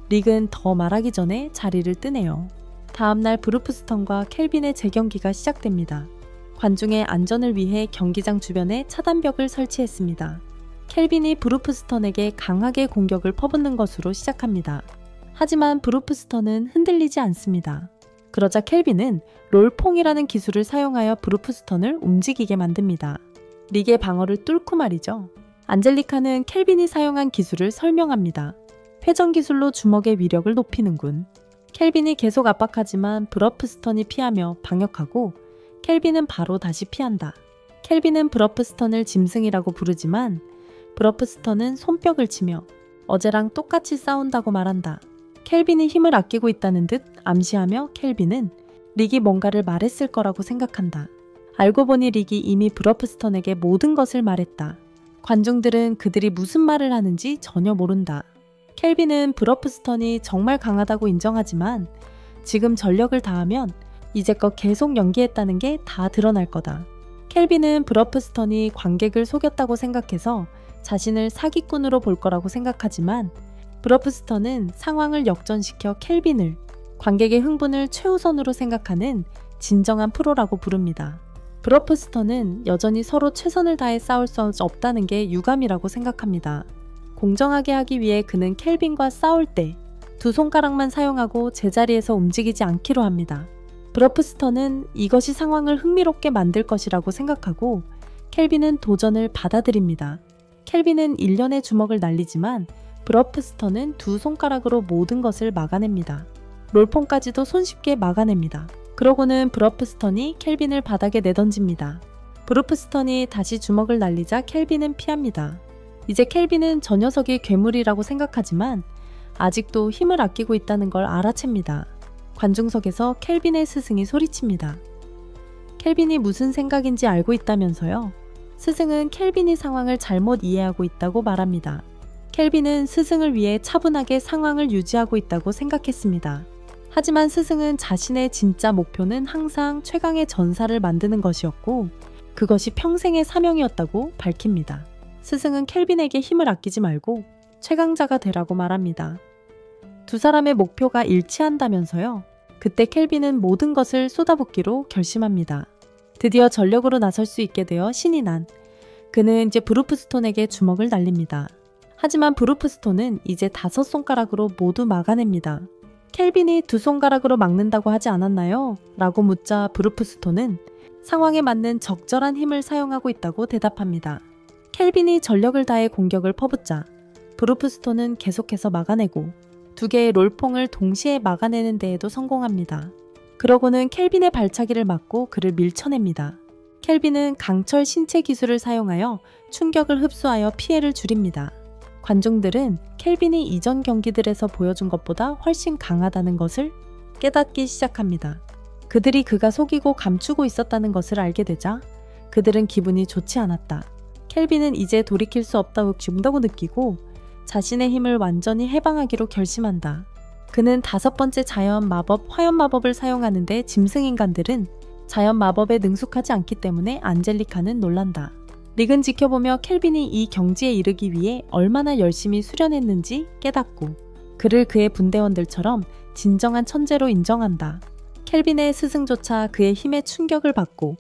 릭은 더 말하기 전에 자리를 뜨네요. 다음날 브루프스턴과 켈빈의 재경기가 시작됩니다. 관중의 안전을 위해 경기장 주변에 차단벽을 설치했습니다. 켈빈이 브루프스턴에게 강하게 공격을 퍼붓는 것으로 시작합니다. 하지만 브루프스턴은 흔들리지 않습니다. 그러자 켈빈은 롤퐁이라는 기술을 사용하여 브루프스턴을 움직이게 만듭니다. 릭의 방어를 뚫고 말이죠. 안젤리카는 켈빈이 사용한 기술을 설명합니다. 회전 기술로 주먹의 위력을 높이는군. 켈빈이 계속 압박하지만 브러프스턴이 피하며 방역하고 켈빈은 바로 다시 피한다. 켈빈은 브러프스턴을 짐승이라고 부르지만 브러프스턴은 손뼉을 치며 어제랑 똑같이 싸운다고 말한다. 켈빈이 힘을 아끼고 있다는 듯 암시하며 켈빈은 릭이 뭔가를 말했을 거라고 생각한다. 알고 보니 릭이 이미 브러프스턴에게 모든 것을 말했다. 관중들은 그들이 무슨 말을 하는지 전혀 모른다. 켈빈은 브러프스턴이 정말 강하다고 인정하지만 지금 전력을 다하면 이제껏 계속 연기했다는 게 다 드러날 거다. 켈빈은 브러프스턴이 관객을 속였다고 생각해서 자신을 사기꾼으로 볼 거라고 생각하지만 브러프스턴은 상황을 역전시켜 켈빈을 관객의 흥분을 최우선으로 생각하는 진정한 프로라고 부릅니다. 브러프스턴은 여전히 서로 최선을 다해 싸울 수 없다는 게 유감이라고 생각합니다. 공정하게 하기 위해 그는 켈빈과 싸울 때 두 손가락만 사용하고 제자리에서 움직이지 않기로 합니다. 브러프스턴은 이것이 상황을 흥미롭게 만들 것이라고 생각하고 켈빈은 도전을 받아들입니다. 켈빈은 일련의 주먹을 날리지만 브러프스턴은 두 손가락으로 모든 것을 막아냅니다. 롤폰까지도 손쉽게 막아냅니다. 그러고는 브러프스턴이 켈빈을 바닥에 내던집니다. 브루프스턴이 다시 주먹을 날리자 켈빈은 피합니다. 이제 켈빈은 저 녀석이 괴물이라고 생각하지만 아직도 힘을 아끼고 있다는 걸 알아챕니다. 관중석에서 켈빈의 스승이 소리칩니다. 켈빈이 무슨 생각인지 알고 있다면서요? 스승은 켈빈이 상황을 잘못 이해하고 있다고 말합니다. 켈빈은 스승을 위해 차분하게 상황을 유지하고 있다고 생각했습니다. 하지만 스승은 자신의 진짜 목표는 항상 최강의 전사를 만드는 것이었고 그것이 평생의 사명이었다고 밝힙니다. 스승은 켈빈에게 힘을 아끼지 말고 최강자가 되라고 말합니다. 두 사람의 목표가 일치한다면서요. 그때 켈빈은 모든 것을 쏟아붓기로 결심합니다. 드디어 전력으로 나설 수 있게 되어 신이 난 그는 이제 브루프스톤에게 주먹을 날립니다. 하지만 브루프스톤은 이제 5손가락으로 모두 막아냅니다. 켈빈이 2손가락으로 막는다고 하지 않았나요? 라고 묻자 브루프스톤은 상황에 맞는 적절한 힘을 사용하고 있다고 대답합니다. 켈빈이 전력을 다해 공격을 퍼붓자 브루프스톤은 계속해서 막아내고 2개의 롤퐁을 동시에 막아내는 데에도 성공합니다. 그러고는 켈빈의 발차기를 막고 그를 밀쳐냅니다. 켈빈은 강철 신체 기술을 사용하여 충격을 흡수하여 피해를 줄입니다. 관중들은 켈빈이 이전 경기들에서 보여준 것보다 훨씬 강하다는 것을 깨닫기 시작합니다. 그들이 그가 속이고 감추고 있었다는 것을 알게 되자 그들은 기분이 좋지 않았다. 켈빈은 이제 돌이킬 수 없다고 느끼고 자신의 힘을 완전히 해방하기로 결심한다. 그는 5번째 자연 마법 화염 마법을 사용하는데 짐승인간들은 자연 마법에 능숙하지 않기 때문에 안젤리카는 놀란다. 릭은 지켜보며 켈빈이 이 경지에 이르기 위해 얼마나 열심히 수련했는지 깨닫고 그를 그의 분대원들처럼 진정한 천재로 인정한다. 켈빈의 스승조차 그의 힘에 충격을 받고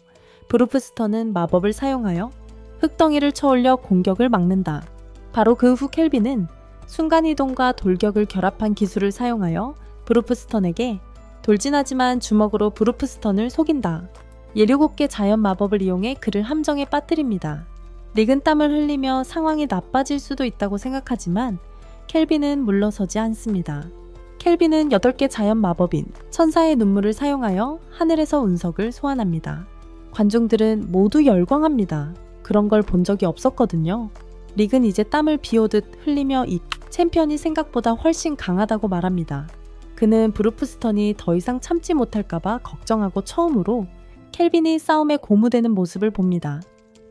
브루프스턴은 마법을 사용하여 흙덩이를 쳐올려 공격을 막는다. 바로 그 후 켈빈은 순간이동과 돌격을 결합한 기술을 사용하여 브루프스턴에게 돌진하지만 주먹으로 브루프스턴을 속인다. 17개 자연 마법을 이용해 그를 함정에 빠뜨립니다. 릭은 땀을 흘리며 상황이 나빠질 수도 있다고 생각하지만 켈빈은 물러서지 않습니다. 켈빈은 8개 자연 마법인 천사의 눈물을 사용하여 하늘에서 운석을 소환합니다. 관중들은 모두 열광합니다. 그런 걸 본 적이 없었거든요. 릭은 이제 땀을 비오듯 흘리며 이 챔피언이 생각보다 훨씬 강하다고 말합니다. 그는 브루프스턴이 더 이상 참지 못할까봐 걱정하고 처음으로 켈빈이 싸움에 고무되는 모습을 봅니다.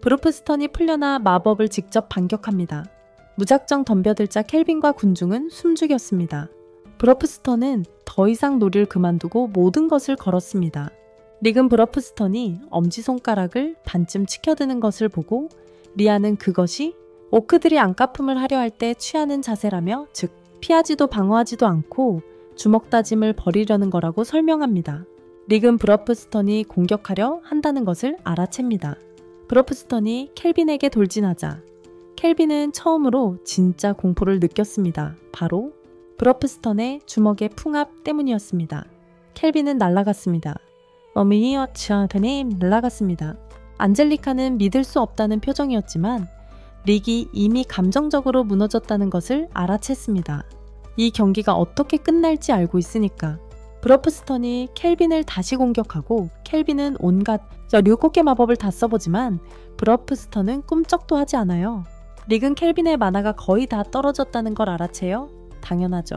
브루프스턴이 풀려나 마법을 직접 반격합니다. 무작정 덤벼들자 켈빈과 군중은 숨죽였습니다. 브루프스턴은 더 이상 놀이를 그만두고 모든 것을 걸었습니다. 릭은 브루프스턴이 엄지손가락을 반쯤 치켜드는 것을 보고 리아는 그것이 오크들이 안가품을 하려 할 때 취하는 자세라며 즉 피하지도 방어하지도 않고 주먹 다짐을 벌이려는 거라고 설명합니다. 릭은 브루프스턴이 공격하려 한다는 것을 알아챕니다. 브루프스턴이 켈빈에게 돌진하자 켈빈은 처음으로 진짜 공포를 느꼈습니다. 바로 브루프스턴의 주먹의 풍압 때문이었습니다. 켈빈은 날아갔습니다. 어미니어 치아드님 날아갔습니다. 안젤리카는 믿을 수 없다는 표정이었지만 릭이 이미 감정적으로 무너졌다는 것을 알아챘습니다. 이 경기가 어떻게 끝날지 알고 있으니까. 브루프스턴이 켈빈을 다시 공격하고 켈빈은 온갖 7개 마법을 다 써보지만 브루프스턴은 꿈쩍도 하지 않아요. 릭은 켈빈의 만화가 거의 다 떨어졌다는 걸 알아채요? 당연하죠.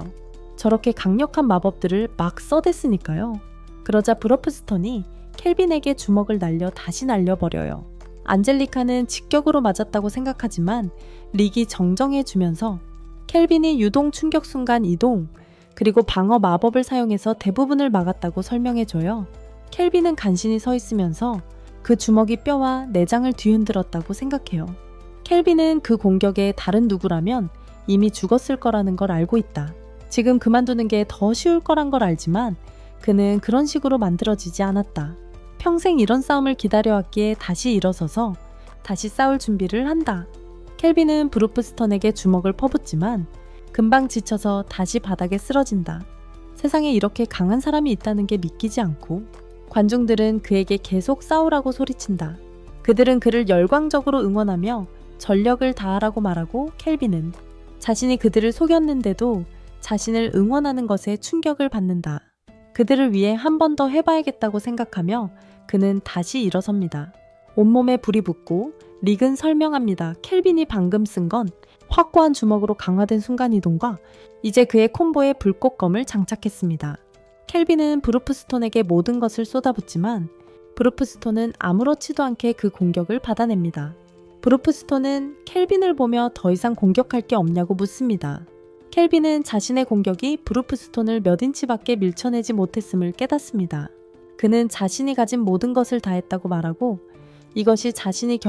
저렇게 강력한 마법들을 막 써댔으니까요. 그러자 브루프스턴이 켈빈에게 주먹을 날려 다시 날려버려요. 안젤리카는 직격으로 맞았다고 생각하지만 릭이 정정해주면서 켈빈이 유동 충격 순간 이동 그리고 방어 마법을 사용해서 대부분을 막았다고 설명해줘요. 켈빈은 간신히 서 있으면서 그 주먹이 뼈와 내장을 뒤흔들었다고 생각해요. 켈빈은 그 공격에 다른 누구라면 이미 죽었을 거라는 걸 알고 있다. 지금 그만두는 게 더 쉬울 거란 걸 알지만 그는 그런 식으로 만들어지지 않았다. 평생 이런 싸움을 기다려왔기에 다시 일어서서 다시 싸울 준비를 한다. 켈빈은 브루프스턴에게 주먹을 퍼붓지만 금방 지쳐서 다시 바닥에 쓰러진다. 세상에 이렇게 강한 사람이 있다는 게 믿기지 않고 관중들은 그에게 계속 싸우라고 소리친다. 그들은 그를 열광적으로 응원하며 전력을 다하라고 말하고 켈빈은 자신이 그들을 속였는데도 자신을 응원하는 것에 충격을 받는다. 그들을 위해 한 번 더 해봐야겠다고 생각하며 그는 다시 일어섭니다. 온몸에 불이 붙고 릭은 설명합니다. 켈빈이 방금 쓴 건 확고한 주먹으로 강화된 순간이동과 이제 그의 콤보에 불꽃검을 장착했습니다. 켈빈은 브루프스톤에게 모든 것을 쏟아붓지만 브루프스톤은 아무렇지도 않게 그 공격을 받아냅니다. 브루프스톤은 켈빈을 보며 더 이상 공격할 게 없냐고 묻습니다. 켈빈은 자신의 공격이 브루프스톤을 몇 인치밖에 밀쳐내지 못했음을 깨닫습니다. 그는 자신이 가진 모든 것을 다했다고 말하고 이것이 자신이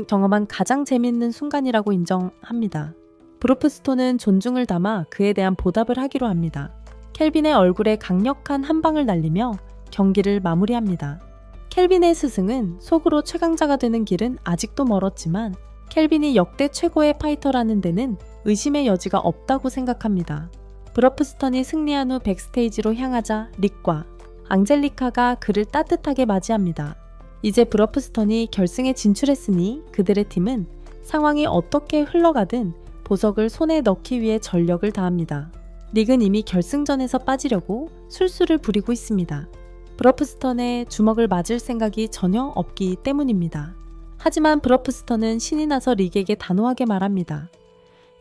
경험한 가장 재미있는 순간이라고 인정합니다. 브루프스톤은 존중을 담아 그에 대한 보답을 하기로 합니다. 켈빈의 얼굴에 강력한 한 방을 날리며 경기를 마무리합니다. 켈빈의 스승은 속으로 최강자가 되는 길은 아직도 멀었지만 켈빈이 역대 최고의 파이터라는 데는 의심의 여지가 없다고 생각합니다. 브루프스턴이 승리한 후 백스테이지로 향하자 릭과 앙젤리카가 그를 따뜻하게 맞이합니다. 이제 브루프스턴이 결승에 진출했으니 그들의 팀은 상황이 어떻게 흘러가든 보석을 손에 넣기 위해 전력을 다합니다. 릭은 이미 결승전에서 빠지려고 술수를 부리고 있습니다. 브루프스턴의 주먹을 맞을 생각이 전혀 없기 때문입니다. 하지만 브루프스턴은 신이 나서 릭에게 단호하게 말합니다.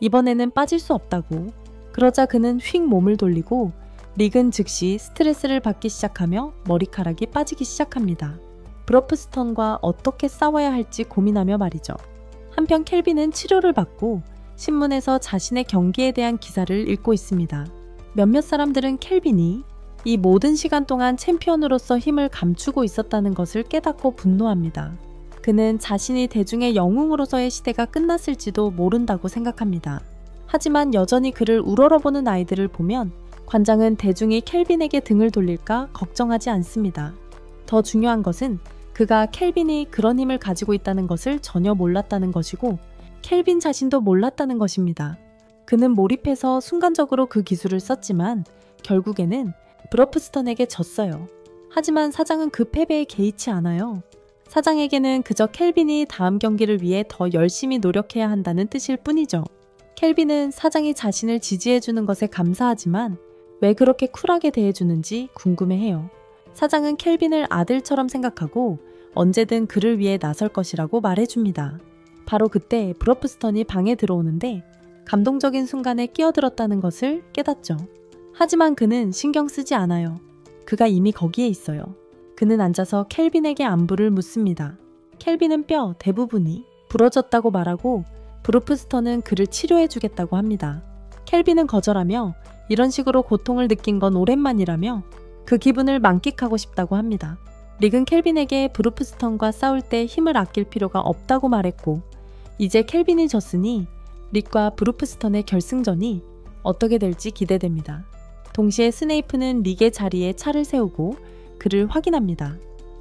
이번에는 빠질 수 없다고. 그러자 그는 휙 몸을 돌리고 릭은 즉시 스트레스를 받기 시작하며 머리카락이 빠지기 시작합니다. 브루프스턴과 어떻게 싸워야 할지 고민하며 말이죠. 한편 켈빈은 치료를 받고 신문에서 자신의 경기에 대한 기사를 읽고 있습니다. 몇몇 사람들은 켈빈이 이 모든 시간 동안 챔피언으로서 힘을 감추고 있었다는 것을 깨닫고 분노합니다. 그는 자신이 대중의 영웅으로서의 시대가 끝났을지도 모른다고 생각합니다. 하지만 여전히 그를 우러러보는 아이들을 보면 관장은 대중이 켈빈에게 등을 돌릴까 걱정하지 않습니다. 더 중요한 것은 그가 켈빈이 그런 힘을 가지고 있다는 것을 전혀 몰랐다는 것이고 켈빈 자신도 몰랐다는 것입니다. 그는 몰입해서 순간적으로 그 기술을 썼지만 결국에는 브루프스턴에게 졌어요. 하지만 사장은 그 패배에 개의치 않아요. 사장에게는 그저 켈빈이 다음 경기를 위해 더 열심히 노력해야 한다는 뜻일 뿐이죠. 켈빈은 사장이 자신을 지지해주는 것에 감사하지만 왜 그렇게 쿨하게 대해주는지 궁금해해요. 사장은 켈빈을 아들처럼 생각하고 언제든 그를 위해 나설 것이라고 말해줍니다. 바로 그때 브루프스턴이 방에 들어오는데 감동적인 순간에 끼어들었다는 것을 깨닫죠. 하지만 그는 신경 쓰지 않아요. 그가 이미 거기에 있어요. 그는 앉아서 켈빈에게 안부를 묻습니다. 켈빈은 뼈 대부분이 부러졌다고 말하고 브루프스턴은 그를 치료해주겠다고 합니다. 켈빈은 거절하며 이런 식으로 고통을 느낀 건 오랜만이라며 그 기분을 만끽하고 싶다고 합니다. 릭은 켈빈에게 브루프스턴과 싸울 때 힘을 아낄 필요가 없다고 말했고 이제 켈빈이 졌으니 릭과 브루프스턴의 결승전이 어떻게 될지 기대됩니다. 동시에 스네이프는 릭의 자리에 차를 세우고 그를 확인합니다.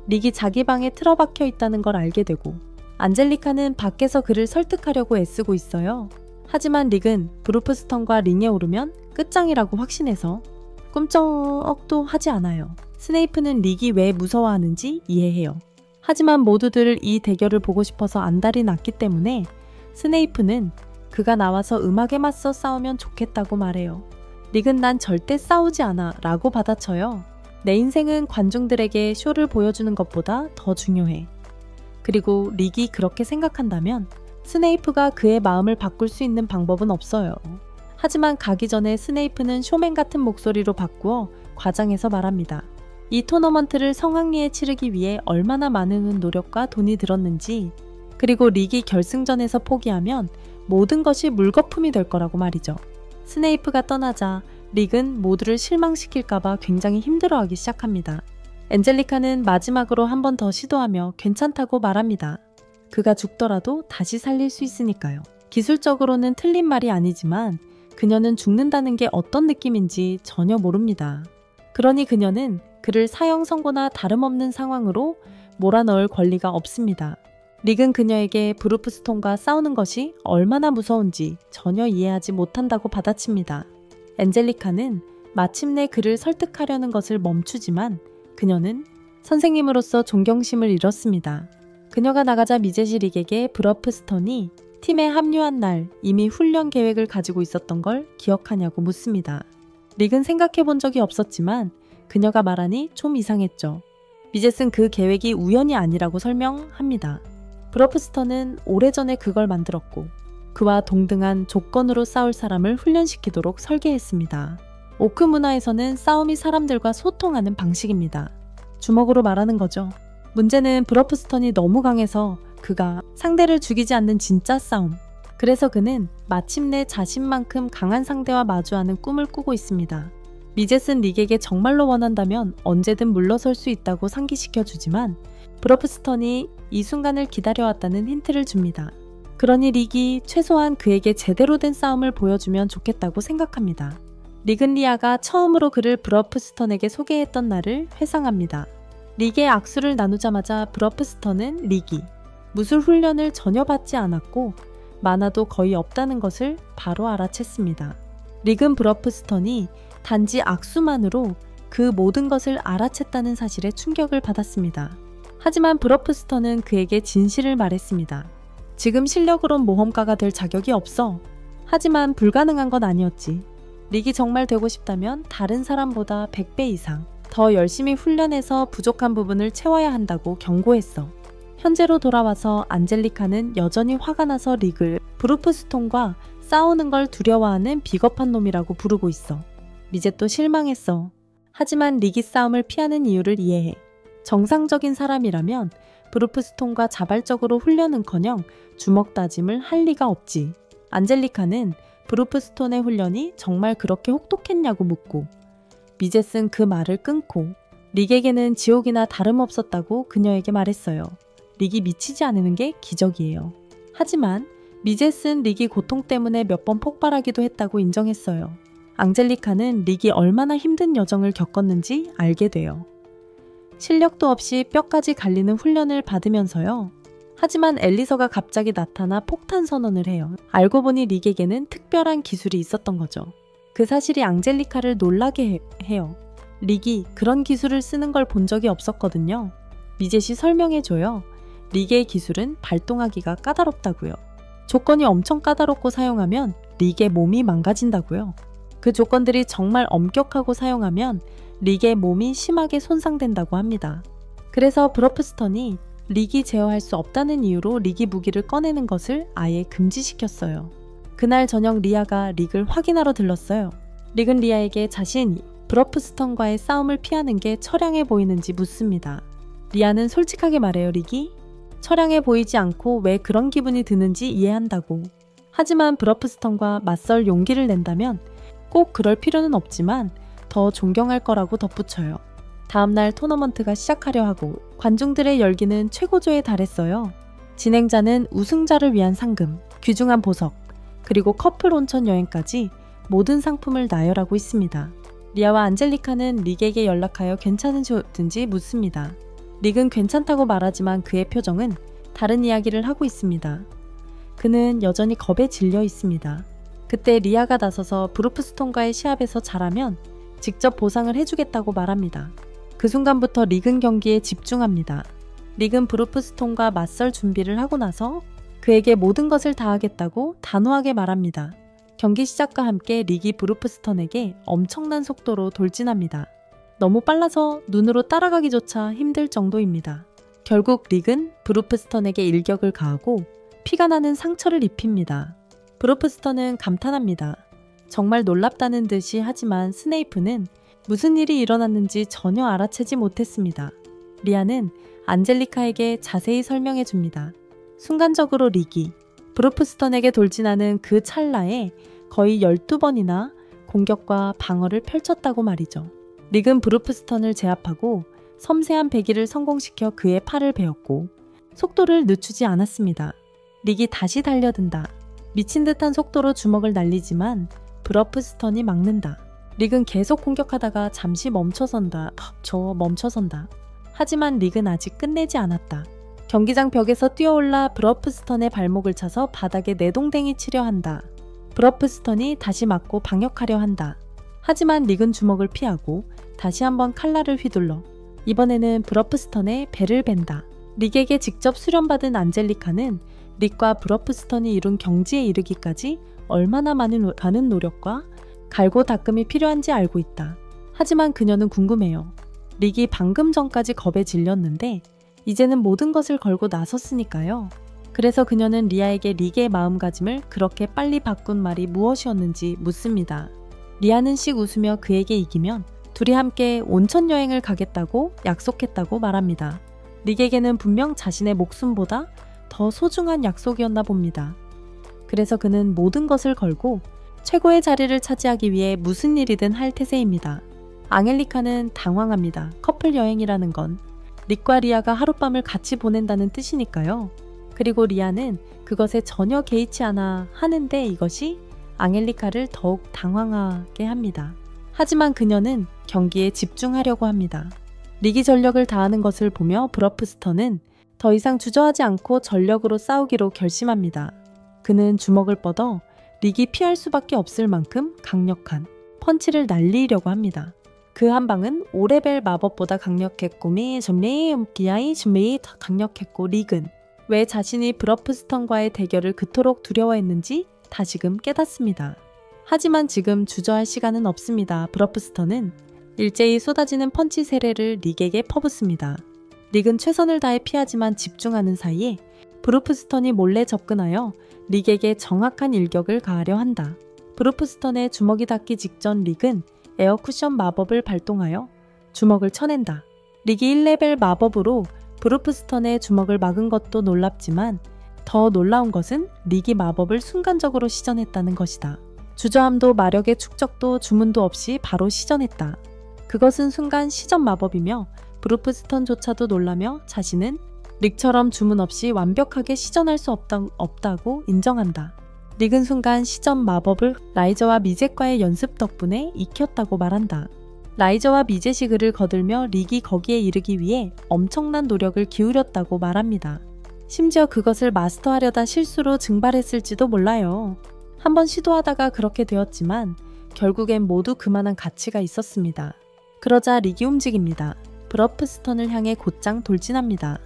릭이 자기 방에 틀어박혀 있다는 걸 알게 되고 안젤리카는 밖에서 그를 설득하려고 애쓰고 있어요. 하지만 릭은 브루프스턴과 링에 오르면 끝장이라고 확신해서 꿈쩍도 하지 않아요. 스네이프는 릭이 왜 무서워하는지 이해해요. 하지만 모두들 이 대결을 보고 싶어서 안달이 났기 때문에 스네이프는 그가 나와서 음악에 맞서 싸우면 좋겠다고 말해요. 릭은 난 절대 싸우지 않아 라고 받아쳐요. 내 인생은 관중들에게 쇼를 보여주는 것보다 더 중요해. 그리고 릭이 그렇게 생각한다면 스네이프가 그의 마음을 바꿀 수 있는 방법은 없어요. 하지만 가기 전에 스네이프는 쇼맨 같은 목소리로 바꾸어 과장해서 말합니다. 이 토너먼트를 성황리에 치르기 위해 얼마나 많은 노력과 돈이 들었는지, 그리고 릭이 결승전에서 포기하면 모든 것이 물거품이 될 거라고 말이죠. 스네이프가 떠나자 릭은 모두를 실망시킬까봐 굉장히 힘들어하기 시작합니다. 엔젤리카는 마지막으로 한 번 더 시도하며 괜찮다고 말합니다. 그가 죽더라도 다시 살릴 수 있으니까요. 기술적으로는 틀린 말이 아니지만 그녀는 죽는다는 게 어떤 느낌인지 전혀 모릅니다. 그러니 그녀는 그를 사형 선고나 다름없는 상황으로 몰아넣을 권리가 없습니다. 릭은 그녀에게 브루프스톤과 싸우는 것이 얼마나 무서운지 전혀 이해하지 못한다고 받아칩니다. 엔젤리카는 마침내 그를 설득하려는 것을 멈추지만 그녀는 선생님으로서 존경심을 잃었습니다. 그녀가 나가자 미제시 릭에게 브루프스톤이 팀에 합류한 날 이미 훈련 계획을 가지고 있었던 걸 기억하냐고 묻습니다. 릭은 생각해 본 적이 없었지만 그녀가 말하니 좀 이상했죠. 미제스는 그 계획이 우연이 아니라고 설명합니다. 브루프스톤은 오래전에 그걸 만들었고 그와 동등한 조건으로 싸울 사람을 훈련시키도록 설계했습니다. 오크 문화에서는 싸움이 사람들과 소통하는 방식입니다. 주먹으로 말하는 거죠. 문제는 브루프스톤이 너무 강해서 그가 상대를 죽이지 않는 진짜 싸움. 그래서 그는 마침내 자신만큼 강한 상대와 마주하는 꿈을 꾸고 있습니다. 미제스는 릭에게 정말로 원한다면 언제든 물러설 수 있다고 상기시켜주지만 브루프스톤이 이 순간을 기다려왔다는 힌트를 줍니다. 그러니 릭이 최소한 그에게 제대로 된 싸움을 보여주면 좋겠다고 생각합니다. 릭은 리아가 처음으로 그를 브루프스톤에게 소개했던 날을 회상합니다. 릭의 악수를 나누자마자 브루프스톤은 릭이 무술 훈련을 전혀 받지 않았고 만화도 거의 없다는 것을 바로 알아챘습니다. 릭은 브루프스톤이 단지 악수만으로 그 모든 것을 알아챘다는 사실에 충격을 받았습니다. 하지만 브루프스톤은 그에게 진실을 말했습니다. 지금 실력으론 모험가가 될 자격이 없어. 하지만 불가능한 건 아니었지. 릭이 정말 되고 싶다면 다른 사람보다 100배 이상 더 열심히 훈련해서 부족한 부분을 채워야 한다고 경고했어. 현재로 돌아와서 안젤리카는 여전히 화가 나서 릭을 브루프스톤과 싸우는 걸 두려워하는 비겁한 놈이라고 부르고 있어. 미제또 실망했어. 하지만 릭이 싸움을 피하는 이유를 이해해. 정상적인 사람이라면 브루프스톤과 자발적으로 훈련은커녕 주먹 다짐을 할 리가 없지. 안젤리카는 브루프스톤의 훈련이 정말 그렇게 혹독했냐고 묻고 미제스는 그 말을 끊고 릭에게는 지옥이나 다름없었다고 그녀에게 말했어요. 릭이 미치지 않는 게 기적이에요. 하지만 미제스는 릭이 고통 때문에 몇 번 폭발하기도 했다고 인정했어요. 앙젤리카는 릭이 얼마나 힘든 여정을 겪었는지 알게 돼요. 실력도 없이 뼈까지 갈리는 훈련을 받으면서요. 하지만 앨리서가 갑자기 나타나 폭탄 선언을 해요. 알고 보니 릭에게는 특별한 기술이 있었던 거죠. 그 사실이 앙젤리카를 놀라게 해요. 릭이 그런 기술을 쓰는 걸 본 적이 없었거든요. 미제시 설명해줘요. 릭의 기술은 발동하기가 까다롭다고요. 조건이 엄청 까다롭고 사용하면 릭의 몸이 망가진다고요. 그 조건들이 정말 엄격하고 사용하면 릭의 몸이 심하게 손상된다고 합니다. 그래서 브루프스톤이 릭이 제어할 수 없다는 이유로 릭이 무기를 꺼내는 것을 아예 금지시켰어요. 그날 저녁 리아가 릭을 확인하러 들렀어요. 릭은 리아에게 자신이 브루프스톤과의 싸움을 피하는 게 처량해 보이는지 묻습니다. 리아는 솔직하게 말해요. 릭이 처량해 보이지 않고 왜 그런 기분이 드는지 이해한다고. 하지만 브루프스톤과 맞설 용기를 낸다면 꼭 그럴 필요는 없지만 더 존경할 거라고 덧붙여요. 다음날 토너먼트가 시작하려 하고 관중들의 열기는 최고조에 달했어요. 진행자는 우승자를 위한 상금, 귀중한 보석, 그리고 커플 온천 여행까지 모든 상품을 나열하고 있습니다. 리아와 안젤리카는 릭에게 연락하여 괜찮은지 묻습니다. 릭은 괜찮다고 말하지만 그의 표정은 다른 이야기를 하고 있습니다. 그는 여전히 겁에 질려 있습니다. 그때 리아가 나서서 브루프스톤과의 시합에서 잘하면 직접 보상을 해주겠다고 말합니다. 그 순간부터 릭은 경기에 집중합니다. 릭은 브루프스톤과 맞설 준비를 하고 나서 그에게 모든 것을 다하겠다고 단호하게 말합니다. 경기 시작과 함께 릭이 브루프스톤에게 엄청난 속도로 돌진합니다. 너무 빨라서 눈으로 따라가기조차 힘들 정도입니다. 결국 릭은 브루프스톤에게 일격을 가하고 피가 나는 상처를 입힙니다. 브루프스톤은 감탄합니다. 정말 놀랍다는 듯이 하지만 스네이프는 무슨 일이 일어났는지 전혀 알아채지 못했습니다. 리아는 안젤리카에게 자세히 설명해 줍니다. 순간적으로 릭이 브루프스톤에게 돌진하는 그 찰나에 거의 12번이나 공격과 방어를 펼쳤다고 말이죠. 릭은 브루프스톤을 제압하고 섬세한 배기를 성공시켜 그의 팔을 베었고 속도를 늦추지 않았습니다. 릭이 다시 달려든다. 미친 듯한 속도로 주먹을 날리지만 브러프스턴이 막는다. 릭은 계속 공격하다가 잠시 멈춰선다. 하지만 릭은 아직 끝내지 않았다. 경기장 벽에서 뛰어올라 브러프스턴의 발목을 차서 바닥에 내동댕이 치려 한다. 브러프스턴이 다시 맞고 방역하려 한다. 하지만 릭은 주먹을 피하고 다시 한번 칼날을 휘둘러 이번에는 브러프스턴의 배를 벤다. 릭에게 직접 수련받은 안젤리카는 릭과 브러프스턴이 이룬 경지에 이르기까지 얼마나 많은 노력과 갈고 닦음이 필요한지 알고 있다. 하지만 그녀는 궁금해요. 릭이 방금 전까지 겁에 질렸는데 이제는 모든 것을 걸고 나섰으니까요. 그래서 그녀는 리아에게 릭의 마음가짐을 그렇게 빨리 바꾼 말이 무엇이었는지 묻습니다. 리아는 씩 웃으며 그에게 이기면 둘이 함께 온천 여행을 가겠다고 약속했다고 말합니다. 릭에게는 분명 자신의 목숨보다 더 소중한 약속이었나 봅니다. 그래서 그는 모든 것을 걸고 최고의 자리를 차지하기 위해 무슨 일이든 할 태세입니다. 앙헬리카는 당황합니다. 커플 여행이라는 건 릭과 리아가 하룻밤을 같이 보낸다는 뜻이니까요. 그리고 리아는 그것에 전혀 개의치 않아 하는데 이것이 앙헬리카를 더욱 당황하게 합니다. 하지만 그녀는 경기에 집중하려고 합니다. 릭이 전력을 다하는 것을 보며 브러프스턴은 더 이상 주저하지 않고 전력으로 싸우기로 결심합니다. 그는 주먹을 뻗어 릭이 피할 수밖에 없을 만큼 강력한 펀치를 날리려고 합니다. 그 한 방은 5레벨 마법보다 강력했고 기아이 더 강력했고 릭은 왜 자신이 브러프스턴과의 대결을 그토록 두려워했는지 다시금 깨닫습니다. 하지만 지금 주저할 시간은 없습니다. 브러프스턴은 일제히 쏟아지는 펀치 세례를 릭에게 퍼붓습니다. 릭은 최선을 다해 피하지만 집중하는 사이에 브루프스턴이 몰래 접근하여 릭에게 정확한 일격을 가하려 한다. 브루프스턴의 주먹이 닿기 직전 릭은 에어 쿠션 마법을 발동하여 주먹을 쳐낸다. 릭이 1레벨 마법으로 브루프스턴의 주먹을 막은 것도 놀랍지만 더 놀라운 것은 릭이 마법을 순간적으로 시전했다는 것이다. 주저함도 마력의 축적도 주문도 없이 바로 시전했다. 그것은 순간 시전 마법이며 브루프스턴조차도 놀라며 자신은 릭처럼 주문 없이 완벽하게 시전할 수 없다고 인정한다. 릭은 순간 시전 마법을 라이저와 미제과의 연습 덕분에 익혔다고 말한다. 라이저와 미제시 글을 거들며 릭이 거기에 이르기 위해 엄청난 노력을 기울였다고 말합니다. 심지어 그것을 마스터하려다 실수로 증발했을지도 몰라요. 한번 시도하다가 그렇게 되었지만 결국엔 모두 그만한 가치가 있었습니다. 그러자 릭이 움직입니다. 브러프스턴을 향해 곧장 돌진합니다.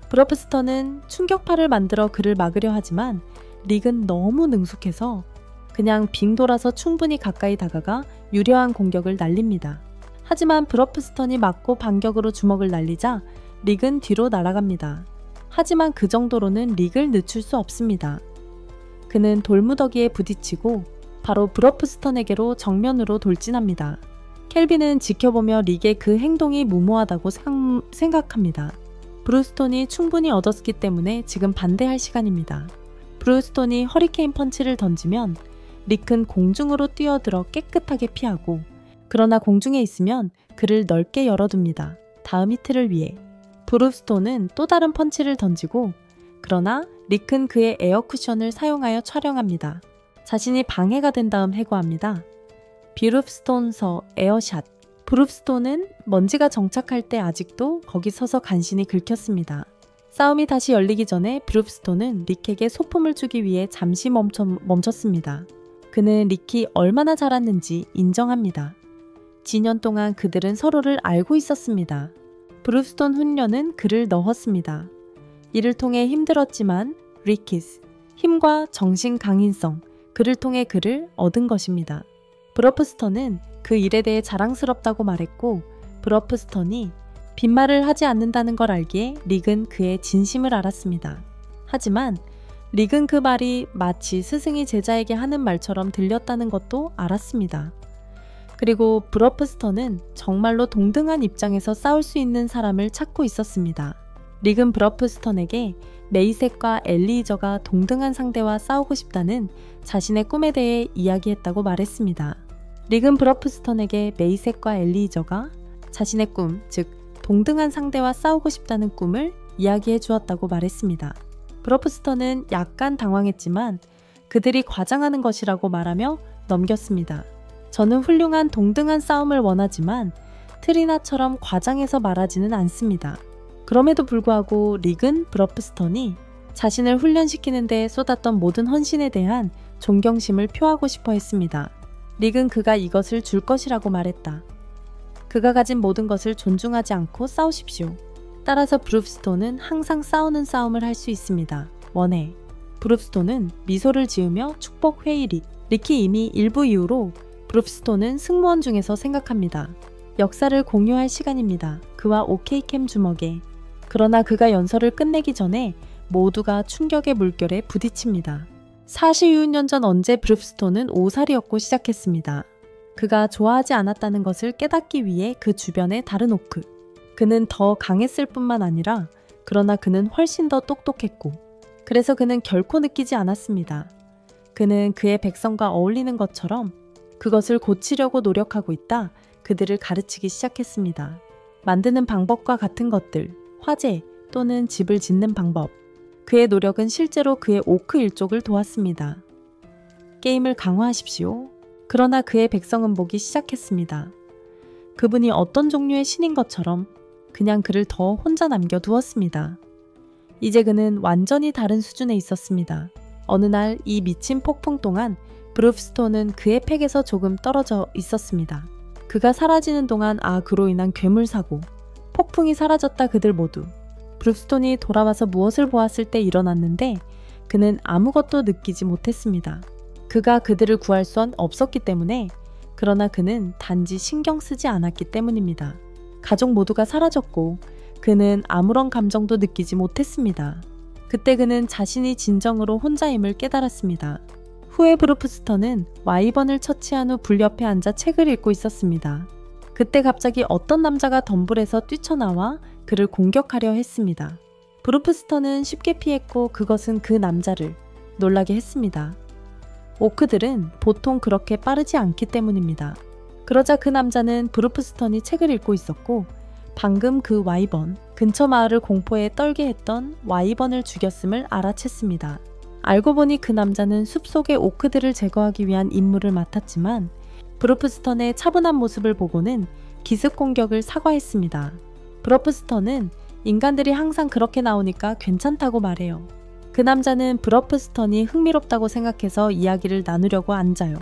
브러프스턴은 충격파를 만들어 그를 막으려 하지만 릭은 너무 능숙해서 그냥 빙 돌아서 충분히 가까이 다가가 유려한 공격을 날립니다. 하지만 브러프스턴이 맞고 반격으로 주먹을 날리자 릭은 뒤로 날아갑니다. 하지만 그 정도로는 릭을 늦출 수 없습니다. 그는 돌무더기에 부딪히고 바로 브러프스턴에게로 정면으로 돌진합니다. 켈빈은 지켜보며 릭의 그 행동이 무모하다고 생각합니다. 브루스톤이 충분히 얻었기 때문에 지금 반대할 시간입니다. 브루스톤이 허리케인 펀치를 던지면 릭은 공중으로 뛰어들어 깨끗하게 피하고 그러나 공중에 있으면 그를 넓게 열어둡니다. 다음 히트를 위해. 브루스톤은 또 다른 펀치를 던지고 그러나 릭은 그의 에어 쿠션을 사용하여 촬영합니다. 자신이 방해가 된 다음 해고합니다. 브루스톤서 에어샷. 브루스톤은 먼지가 정착할 때 아직도 거기 서서 간신히 긁혔습니다. 싸움이 다시 열리기 전에 브루스톤은 릭에게 소품을 주기 위해 잠시 멈췄습니다. 그는 릭이 얼마나 잘했는지 인정합니다. 지년 동안 그들은 서로를 알고 있었습니다. 브루스톤 훈련은 그를 넣었습니다. 이를 통해 힘들었지만 리키스, 힘과 정신 강인성, 그를 통해 그를 얻은 것입니다. 브러프스턴은 그 일에 대해 자랑스럽다고 말했고 브러프스턴이 빈말을 하지 않는다는 걸 알기에 릭은 그의 진심을 알았습니다. 하지만 릭은 그 말이 마치 스승이 제자에게 하는 말처럼 들렸다는 것도 알았습니다. 그리고 브러프스턴은 정말로 동등한 입장에서 싸울 수 있는 사람을 찾고 있었습니다. 릭은 브러프스턴에게 메이셋과 엘리이저가 동등한 상대와 싸우고 싶다는 자신의 꿈에 대해 이야기했다고 말했습니다. 릭은 브러프스턴에게 메이셋과 엘리이저가 자신의 꿈, 즉 동등한 상대와 싸우고 싶다는 꿈을 이야기해 주었다고 말했습니다. 브로프스터는 약간 당황했지만 그들이 과장하는 것이라고 말하며 넘겼습니다. 저는 훌륭한 동등한 싸움을 원하지만 트리나처럼 과장해서 말하지는 않습니다. 그럼에도 불구하고 릭은 브로프스턴이 자신을 훈련시키는 데 쏟았던 모든 헌신에 대한 존경심을 표하고 싶어 했습니다. 릭은 그가 이것을 줄 것이라고 말했다. 그가 가진 모든 것을 존중하지 않고 싸우십시오. 따라서 브루프스톤은 항상 싸우는 싸움을 할 수 있습니다. 원해. 브루프스톤은 미소를 지으며 축복 회의 릭. 릭이 이미 일부 이후로 브루프스톤은 승무원 중에서 생각합니다. 역사를 공유할 시간입니다. 그와 오케이캠 주먹에. 그러나 그가 연설을 끝내기 전에 모두가 충격의 물결에 부딪힙니다. 40여 년 전 언제 브루프스톤은 오살이었고 시작했습니다. 그가 좋아하지 않았다는 것을 깨닫기 위해 그 주변에 다른 오크. 그는 더 강했을 뿐만 아니라 그러나 그는 훨씬 더 똑똑했고 그래서 그는 결코 느끼지 않았습니다. 그는 그의 백성과 어울리는 것처럼 그것을 고치려고 노력하고 있다 그들을 가르치기 시작했습니다. 만드는 방법과 같은 것들, 화재 또는 집을 짓는 방법. 그의 노력은 실제로 그의 오크 일족을 도왔습니다. 게임을 강화하십시오. 그러나 그의 백성은 보기 시작했습니다. 그분이 어떤 종류의 신인 것처럼 그냥 그를 더 혼자 남겨두었습니다. 이제 그는 완전히 다른 수준에 있었습니다. 어느 날 이 미친 폭풍 동안 브루프스톤은 그의 팩에서 조금 떨어져 있었습니다. 그가 사라지는 동안 그로 인한 괴물 사고, 폭풍이 사라졌다 그들 모두. 브루프스톤이 돌아와서 무엇을 보았을 때 일어났는데 그는 아무것도 느끼지 못했습니다. 그가 그들을 구할 수는 없었기 때문에 그러나 그는 단지 신경 쓰지 않았기 때문입니다. 가족 모두가 사라졌고 그는 아무런 감정도 느끼지 못했습니다. 그때 그는 자신이 진정으로 혼자임을 깨달았습니다. 후에 브루프스턴은 와이번을 처치한 후 불 옆에 앉아 책을 읽고 있었습니다. 그때 갑자기 어떤 남자가 덤불에서 뛰쳐나와 그를 공격하려 했습니다. 브루프스턴은 쉽게 피했고 그것은 그 남자를 놀라게 했습니다. 오크들은 보통 그렇게 빠르지 않기 때문입니다. 그러자 그 남자는 브루프스턴이 책을 읽고 있었고 방금 그 와이번, 근처 마을을 공포에 떨게 했던 와이번을 죽였음을 알아챘습니다. 알고 보니 그 남자는 숲속의 오크들을 제거하기 위한 임무를 맡았지만 브루프스턴의 차분한 모습을 보고는 기습 공격을 사과했습니다. 브루프스턴은 인간들이 항상 그렇게 나오니까 괜찮다고 말해요. 그 남자는 브루프스턴이 흥미롭다고 생각해서 이야기를 나누려고 앉아요.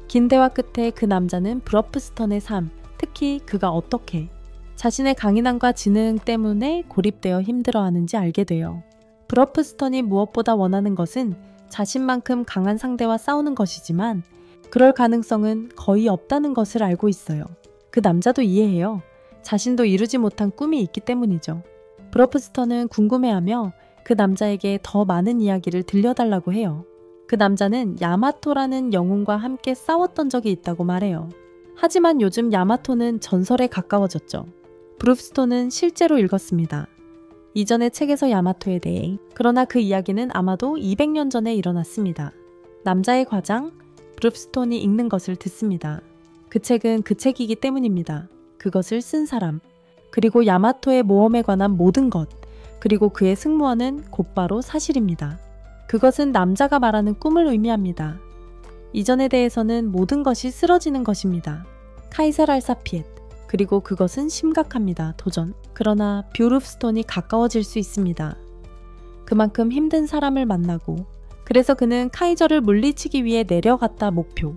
긴 대화 끝에 그 남자는 브루프스턴의 삶, 특히 그가 어떻게 자신의 강인함과 지능 때문에 고립되어 힘들어하는지 알게 돼요. 브루프스턴이 무엇보다 원하는 것은 자신만큼 강한 상대와 싸우는 것이지만 그럴 가능성은 거의 없다는 것을 알고 있어요. 그 남자도 이해해요. 자신도 이루지 못한 꿈이 있기 때문이죠. 브루프스턴은 궁금해하며 그 남자에게 더 많은 이야기를 들려달라고 해요. 그 남자는 야마토라는 영웅과 함께 싸웠던 적이 있다고 말해요. 하지만 요즘 야마토는 전설에 가까워졌죠. 브루프스톤은 실제로 읽었습니다. 이전의 책에서 야마토에 대해. 그러나 그 이야기는 아마도 200년 전에 일어났습니다. 남자의 과장 브루프스톤이 읽는 것을 듣습니다. 그 책은 그 책이기 때문입니다. 그것을 쓴 사람, 그리고 야마토의 모험에 관한 모든 것, 그리고 그의 승무원은 곧바로 사실입니다. 그것은 남자가 말하는 꿈을 의미합니다. 이전에 대해서는 모든 것이 쓰러지는 것입니다. 카이살 알사피엣, 그리고 그것은 심각합니다. 도전. 그러나 브루프스톤이 가까워질 수 있습니다. 그만큼 힘든 사람을 만나고 그래서 그는 카이저를 물리치기 위해 내려갔다 목표.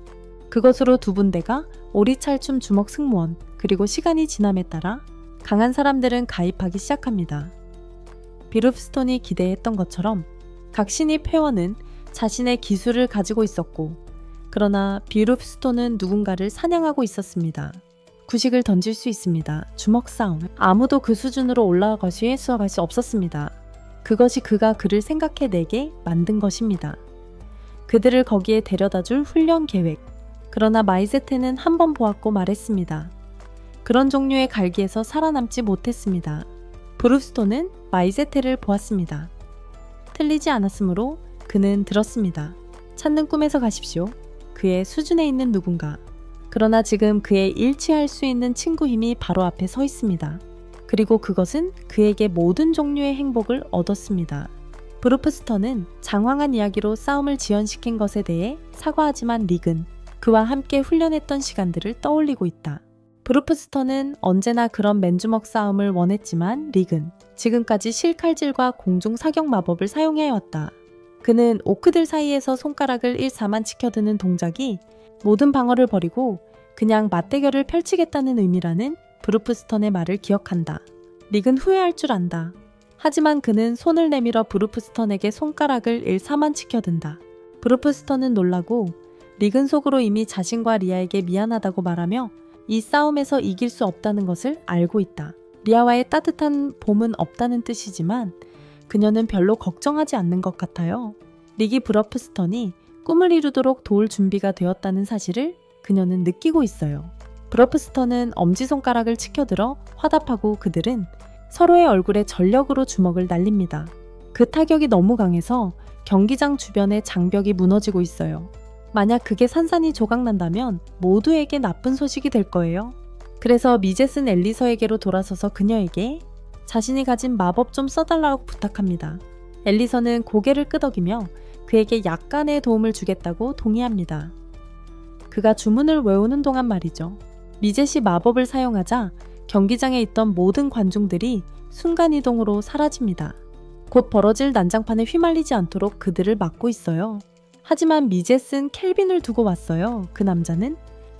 그것으로 두 군데가 오리찰춤 주먹 승무원, 그리고 시간이 지남에 따라 강한 사람들은 가입하기 시작합니다. 브루프스톤이 기대했던 것처럼 각 신입 회원은 자신의 기술을 가지고 있었고 그러나 브루프스톤은 누군가를 사냥하고 있었습니다. 구식을 던질 수 있습니다. 주먹 싸움. 아무도 그 수준으로 올라갈 수 없었습니다. 그것이 그가 그를 생각해내게 만든 것입니다. 그들을 거기에 데려다줄 훈련 계획. 그러나 마이제테는 한 번 보았고 말했습니다. 그런 종류의 갈기에서 살아남지 못했습니다. 브루프스톤은 마이제테를 보았습니다. 틀리지 않았으므로 그는 들었습니다. 찾는 꿈에서 가십시오. 그의 수준에 있는 누군가. 그러나 지금 그의 일치할 수 있는 친구 힘이 바로 앞에 서 있습니다. 그리고 그것은 그에게 모든 종류의 행복을 얻었습니다. 브루프스턴은 장황한 이야기로 싸움을 지연시킨 것에 대해 사과하지만 릭은 그와 함께 훈련했던 시간들을 떠올리고 있다. 브루프스턴은 언제나 그런 맨주먹 싸움을 원했지만 릭은 지금까지 실칼질과 공중 사격 마법을 사용해왔다. 그는 오크들 사이에서 손가락을 일사만 치켜드는 동작이 모든 방어를 버리고 그냥 맞대결을 펼치겠다는 의미라는 브루프스턴의 말을 기억한다. 릭은 후회할 줄 안다. 하지만 그는 손을 내밀어 브루프스턴에게 손가락을 일사만 치켜든다. 브루프스턴은 놀라고 릭은 속으로 이미 자신과 리아에게 미안하다고 말하며 이 싸움에서 이길 수 없다는 것을 알고 있다. 리아와의 따뜻한 봄은 없다는 뜻이지만 그녀는 별로 걱정하지 않는 것 같아요. 릭이 브루프스턴이 꿈을 이루도록 도울 준비가 되었다는 사실을 그녀는 느끼고 있어요. 브루프스턴은 엄지손가락을 치켜들어 화답하고 그들은 서로의 얼굴에 전력으로 주먹을 날립니다. 그 타격이 너무 강해서 경기장 주변의 장벽이 무너지고 있어요. 만약 그게 산산이 조각난다면 모두에게 나쁜 소식이 될 거예요. 그래서 미젯은 엘리서에게로 돌아서서 그녀에게 자신이 가진 마법 좀 써달라고 부탁합니다. 엘리서는 고개를 끄덕이며 그에게 약간의 도움을 주겠다고 동의합니다. 그가 주문을 외우는 동안 말이죠. 미젯이 마법을 사용하자 경기장에 있던 모든 관중들이 순간이동으로 사라집니다. 곧 벌어질 난장판에 휘말리지 않도록 그들을 막고 있어요. 하지만 미젯은 켈빈을 두고 왔어요. 그 남자는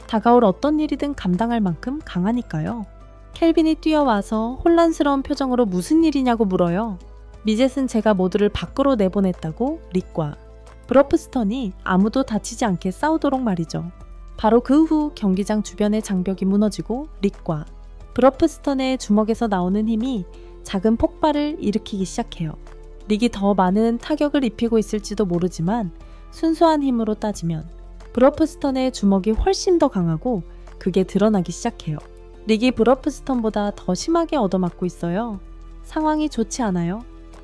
다가올 어떤 일이든 감당할 만큼 강하니까요. 켈빈이 뛰어와서 혼란스러운 표정으로 무슨 일이냐고 물어요. 미젯은 제가 모두를 밖으로 내보냈다고 릭과 브루프스턴이 아무도 다치지 않게 싸우도록 말이죠. 바로 그 후 경기장 주변의 장벽이 무너지고 릭과 브루프스턴의 주먹에서 나오는 힘이 작은 폭발을 일으키기 시작해요. 릭이 더 많은 타격을 입히고 있을지도 모르지만 순수한 힘으로 따지면 브루프스턴의 주먹이 훨씬 더 강하고 그게 드러나기 시작해요. 릭이 브루프스턴보다 더 심하게 얻어맞고 있어요. 상황이 좋지 않아요.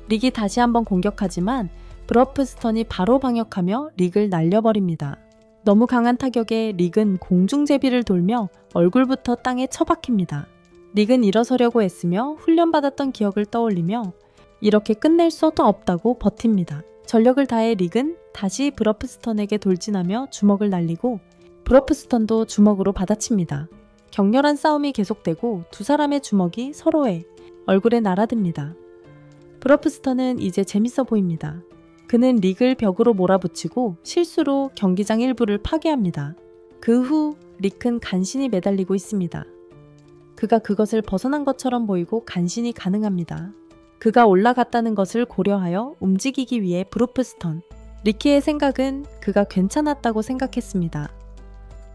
릭이 다시 한번 공격하지만 브루프스턴이 바로 방역하며 릭을 날려버립니다. 너무 강한 타격에 릭은 공중제비를 돌며 얼굴부터 땅에 처박힙니다. 릭은 일어서려고 애쓰며 훈련받았던 기억을 떠올리며 이렇게 끝낼 수도 없다고 버팁니다. 전력을 다해 릭은 다시 브루프스턴에게 돌진하며 주먹을 날리고 브루프스턴도 주먹으로 받아칩니다. 격렬한 싸움이 계속되고 두 사람의 주먹이 서로의 얼굴에 날아듭니다. 브루프스턴은 이제 재밌어 보입니다. 그는 릭을 벽으로 몰아붙이고 실수로 경기장 일부를 파괴합니다. 그 후 릭은 간신히 매달리고 있습니다. 그가 그것을 벗어난 것처럼 보이고 간신히 가능합니다. 그가 올라갔다는 것을 고려하여 움직이기 위해 브루프스턴, 리키의 생각은 그가 괜찮았다고 생각했습니다.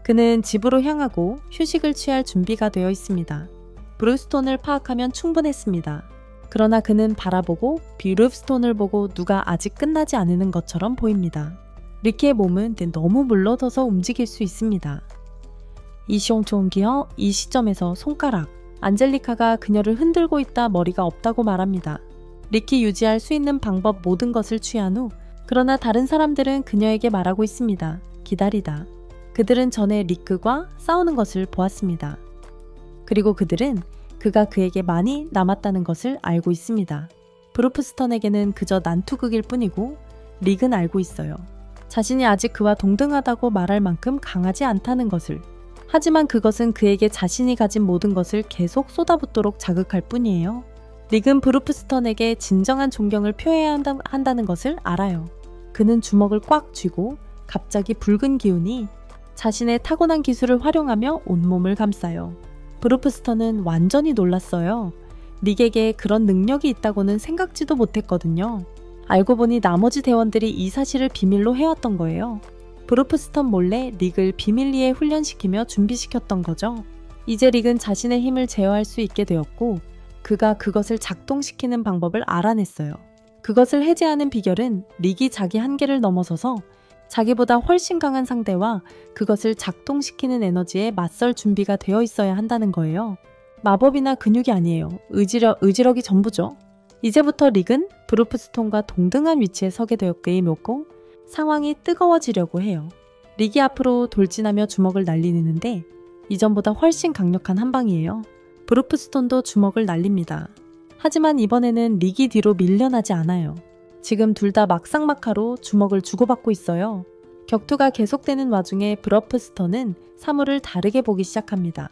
그는 집으로 향하고 휴식을 취할 준비가 되어 있습니다. 브루스톤을 파악하면 충분했습니다. 그러나 그는 바라보고 브루스톤을 보고 누가 아직 끝나지 않은 것처럼 보입니다. 리키의 몸은 너무 물러서서 움직일 수 있습니다. 이숑총기어 이 시점에서 손가락, 안젤리카가 그녀를 흔들고 있다 머리가 없다고 말합니다. 리키 유지할 수 있는 방법 모든 것을 취한 후 그러나 다른 사람들은 그녀에게 말하고 있습니다. 기다리다. 그들은 전에 리크와 싸우는 것을 보았습니다. 그리고 그들은 그가 그에게 많이 남았다는 것을 알고 있습니다. 브루프스턴에게는 그저 난투극일 뿐이고 릭은 알고 있어요. 자신이 아직 그와 동등하다고 말할 만큼 강하지 않다는 것을. 하지만 그것은 그에게 자신이 가진 모든 것을 계속 쏟아붓도록 자극할 뿐이에요. 릭은 브루프스턴에게 진정한 존경을 표해야 한다는 것을 알아요. 그는 주먹을 꽉 쥐고 갑자기 붉은 기운이 자신의 타고난 기술을 활용하며 온몸을 감싸요. 브루프스턴은 완전히 놀랐어요. 릭에게 그런 능력이 있다고는 생각지도 못했거든요. 알고 보니 나머지 대원들이 이 사실을 비밀로 해왔던 거예요. 브루프스턴 몰래 릭을 비밀리에 훈련시키며 준비시켰던 거죠. 이제 릭은 자신의 힘을 제어할 수 있게 되었고 그가 그것을 작동시키는 방법을 알아냈어요. 그것을 해제하는 비결은 릭이 자기 한계를 넘어서서 자기보다 훨씬 강한 상대와 그것을 작동시키는 에너지에 맞설 준비가 되어 있어야 한다는 거예요. 마법이나 근육이 아니에요. 의지력이 전부죠. 이제부터 릭은 브루프스톤과 동등한 위치에 서게 되었고 상황이 뜨거워지려고 해요. 릭이 앞으로 돌진하며 주먹을 날리는데 이전보다 훨씬 강력한 한 방이에요. 브루프스톤도 주먹을 날립니다. 하지만 이번에는 릭이 뒤로 밀려나지 않아요. 지금 둘 다 막상막하로 주먹을 주고받고 있어요. 격투가 계속되는 와중에 브루프스턴은 사물을 다르게 보기 시작합니다.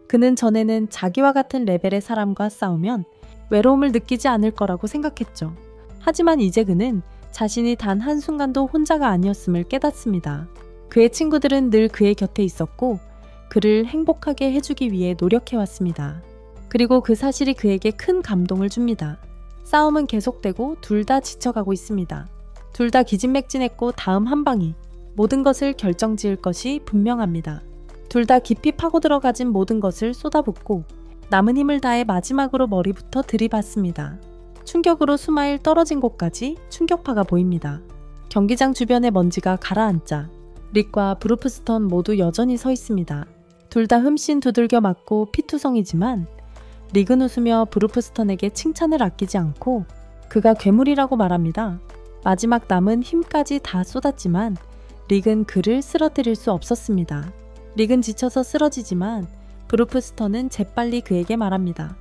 그는 전에는 자기와 같은 레벨의 사람과 싸우면 외로움을 느끼지 않을 거라고 생각했죠. 하지만 이제 그는 자신이 단 한순간도 혼자가 아니었음을 깨닫습니다. 그의 친구들은 늘 그의 곁에 있었고 그를 행복하게 해주기 위해 노력해왔습니다. 그리고 그 사실이 그에게 큰 감동을 줍니다. 싸움은 계속되고 둘 다 지쳐가고 있습니다. 둘 다 기진맥진했고 다음 한 방이 모든 것을 결정지을 것이 분명합니다. 둘 다 깊이 파고 들어가진 모든 것을 쏟아붓고 남은 힘을 다해 마지막으로 머리부터 들이받습니다. 충격으로 수마일 떨어진 곳까지 충격파가 보입니다. 경기장 주변의 먼지가 가라앉자 릭과 브루프스턴 모두 여전히 서 있습니다. 둘 다 흠씬 두들겨 맞고 피투성이지만 릭은 웃으며 브루프스턴에게 칭찬을 아끼지 않고 그가 괴물이라고 말합니다. 마지막 남은 힘까지 다 쏟았지만 릭은 그를 쓰러뜨릴 수 없었습니다. 릭은 지쳐서 쓰러지지만 브루프스턴은 재빨리 그에게 말합니다.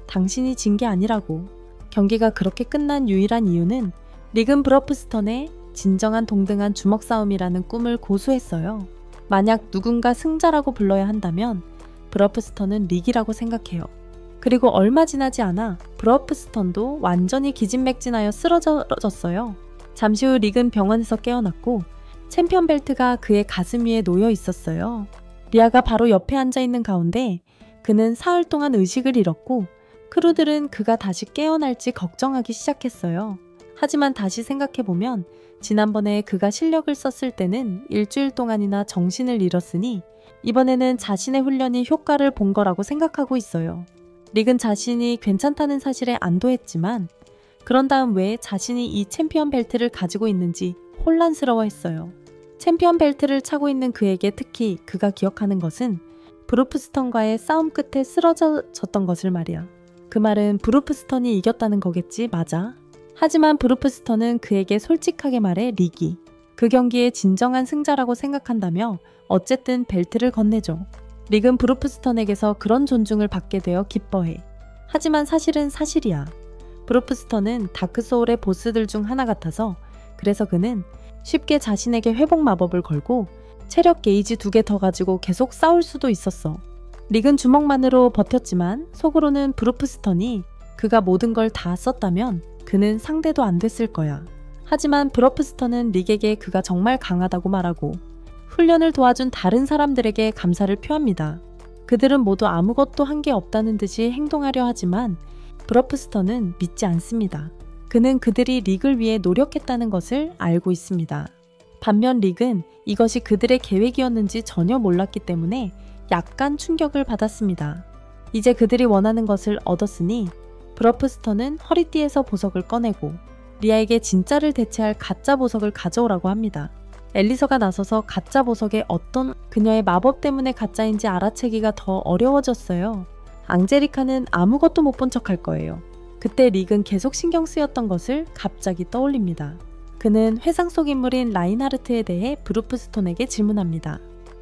당신이 진 게 아니라고. 경기가 그렇게 끝난 유일한 이유는 릭은 브루프스턴의 진정한 동등한 주먹 싸움이라는 꿈을 고수했어요. 만약 누군가 승자라고 불러야 한다면 브루프스턴은 릭이라고 생각해요. 그리고 얼마 지나지 않아 브루프스턴도 완전히 기진맥진하여 쓰러졌어요. 잠시 후 릭은 병원에서 깨어났고 챔피언 벨트가 그의 가슴 위에 놓여 있었어요. 리아가 바로 옆에 앉아있는 가운데 그는 사흘 동안 의식을 잃었고 크루들은 그가 다시 깨어날지 걱정하기 시작했어요. 하지만 다시 생각해보면 지난번에 그가 실력을 썼을 때는 일주일 동안이나 정신을 잃었으니 이번에는 자신의 훈련이 효과를 본 거라고 생각하고 있어요. 릭은 자신이 괜찮다는 사실에 안도했지만 그런 다음 왜 자신이 이 챔피언 벨트를 가지고 있는지 혼란스러워했어요. 챔피언 벨트를 차고 있는 그에게 특히 그가 기억하는 것은 브루프스턴과의 싸움 끝에 쓰러졌던 것을 말이야. 그 말은 브루프스턴이 이겼다는 거겠지, 맞아. 하지만 브루프스턴은 그에게 솔직하게 말해 릭이 그 경기의 진정한 승자라고 생각한다며 어쨌든 벨트를 건네줘. 릭은 브루프스턴에게서 그런 존중을 받게 되어 기뻐해. 하지만 사실은 사실이야. 브루프스턴은 다크소울의 보스들 중 하나 같아서 그래서 그는 쉽게 자신에게 회복 마법을 걸고 체력 게이지 2개 더 가지고 계속 싸울 수도 있었어. 릭은 주먹만으로 버텼지만 속으로는 브루프스턴이 그가 모든 걸 다 썼다면 그는 상대도 안 됐을 거야. 하지만 브루프스턴은 릭에게 그가 정말 강하다고 말하고 훈련을 도와준 다른 사람들에게 감사를 표합니다. 그들은 모두 아무것도 한 게 없다는 듯이 행동하려 하지만 브루프스턴은 믿지 않습니다. 그는 그들이 릭을 위해 노력했다는 것을 알고 있습니다. 반면 릭은 이것이 그들의 계획이었는지 전혀 몰랐기 때문에 약간 충격을 받았습니다. 이제 그들이 원하는 것을 얻었으니 브루프스턴은 허리띠에서 보석을 꺼내고 리아에게 진짜를 대체할 가짜 보석을 가져오라고 합니다. 엘리서가 나서서 가짜 보석의 어떤 그녀의 마법 때문에 가짜인지 알아채기가 더 어려워졌어요. 앙젤리카는 아무것도 못 본 척할 거예요. 그때 릭은 계속 신경 쓰였던 것을 갑자기 떠올립니다. 그는 회상 속 인물인 라인하르트에 대해 브루프스톤에게 질문합니다.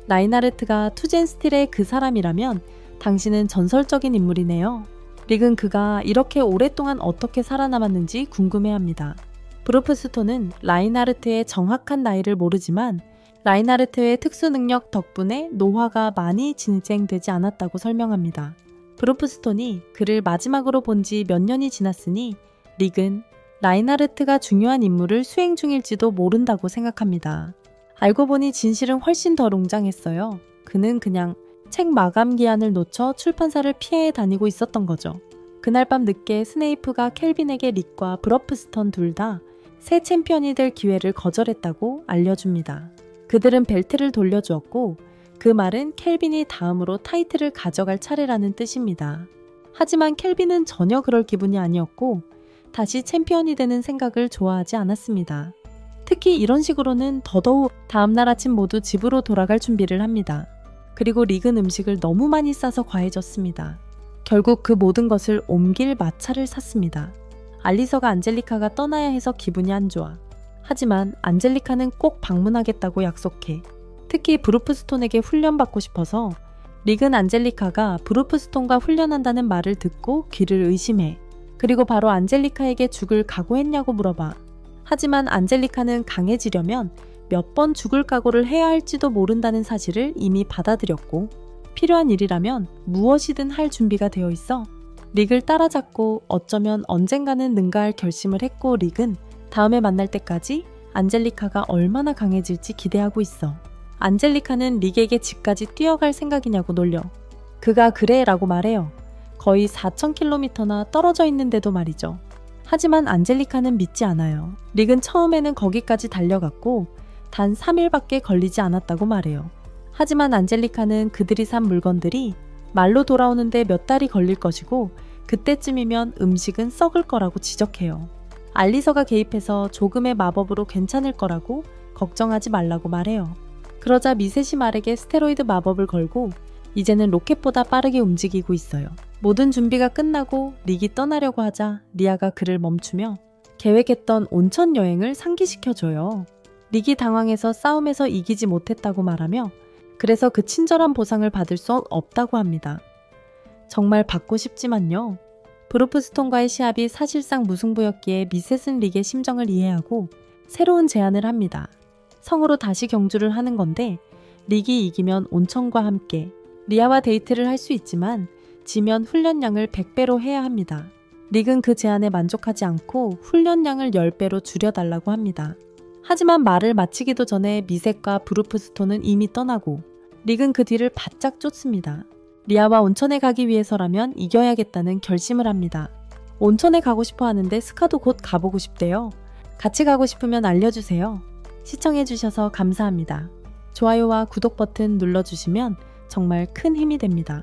라인하르트가 투젠 스틸의 그 사람이라면 당신은 전설적인 인물이네요. 릭은 그가 이렇게 오랫동안 어떻게 살아남았는지 궁금해합니다. 브루프스톤은 라인하르트의 정확한 나이를 모르지만 라인하르트의 특수 능력 덕분에 노화가 많이 진행되지 않았다고 설명합니다. 브루프스톤이 그를 마지막으로 본 지 몇 년이 지났으니 릭은 라인하르트가 중요한 임무를 수행 중일지도 모른다고 생각합니다. 알고 보니 진실은 훨씬 더 롱장했어요. 그는 그냥 책 마감 기한을 놓쳐 출판사를 피해 다니고 있었던 거죠. 그날 밤 늦게 스네이프가 켈빈에게 릭과 브루프스턴 둘 다 새 챔피언이 될 기회를 거절했다고 알려줍니다. 그들은 벨트를 돌려주었고 그 말은 켈빈이 다음으로 타이틀을 가져갈 차례라는 뜻입니다. 하지만 켈빈은 전혀 그럴 기분이 아니었고 다시 챔피언이 되는 생각을 좋아하지 않았습니다. 특히 이런 식으로는 더더욱 다음날 아침 모두 집으로 돌아갈 준비를 합니다. 그리고 릭은 음식을 너무 많이 싸서 과해졌습니다. 결국 그 모든 것을 옮길 마차를 샀습니다. 알리서가 안젤리카가 떠나야 해서 기분이 안 좋아. 하지만 안젤리카는 꼭 방문하겠다고 약속해. 특히 브루프스톤에게 훈련받고 싶어서 릭은 안젤리카가 브루프스톤과 훈련한다는 말을 듣고 귀를 의심해. 그리고 바로 안젤리카에게 죽을 각오했냐고 물어봐. 하지만 안젤리카는 강해지려면 몇 번 죽을 각오를 해야 할지도 모른다는 사실을 이미 받아들였고 필요한 일이라면 무엇이든 할 준비가 되어 있어. 릭을 따라잡고 어쩌면 언젠가는 능가할 결심을 했고 릭은 다음에 만날 때까지 안젤리카가 얼마나 강해질지 기대하고 있어. 안젤리카는 릭에게 집까지 뛰어갈 생각이냐고 놀려. 그가 그래 라고 말해요. 거의 4,000km나 떨어져 있는데도 말이죠. 하지만 안젤리카는 믿지 않아요. 릭은 처음에는 거기까지 달려갔고 단 3일밖에 걸리지 않았다고 말해요. 하지만 안젤리카는 그들이 산 물건들이 말로 돌아오는데 몇 달이 걸릴 것이고 그때쯤이면 음식은 썩을 거라고 지적해요. 알리서가 개입해서 조금의 마법으로 괜찮을 거라고 걱정하지 말라고 말해요. 그러자 미셋이 말에게 스테로이드 마법을 걸고 이제는 로켓보다 빠르게 움직이고 있어요. 모든 준비가 끝나고 릭이 떠나려고 하자 리아가 그를 멈추며 계획했던 온천 여행을 상기시켜줘요. 릭이 당황해서 싸움에서 이기지 못했다고 말하며 그래서 그 친절한 보상을 받을 수 없다고 합니다. 정말 받고 싶지만요. 브루프스톤과의 시합이 사실상 무승부였기에 미셋은 릭의 심정을 이해하고 새로운 제안을 합니다. 성으로 다시 경주를 하는 건데 릭이 이기면 온천과 함께 리아와 데이트를 할 수 있지만 지면 훈련량을 100배로 해야 합니다. 릭은 그 제안에 만족하지 않고 훈련량을 10배로 줄여달라고 합니다. 하지만 말을 마치기도 전에 미셋과 브루프스톤은 이미 떠나고 릭은 그 뒤를 바짝 쫓습니다. 리아와 온천에 가기 위해서라면 이겨야겠다는 결심을 합니다. 온천에 가고 싶어 하는데 스카도 곧 가보고 싶대요. 같이 가고 싶으면 알려주세요. 시청해주셔서 감사합니다. 좋아요와 구독 버튼 눌러주시면 정말 큰 힘이 됩니다.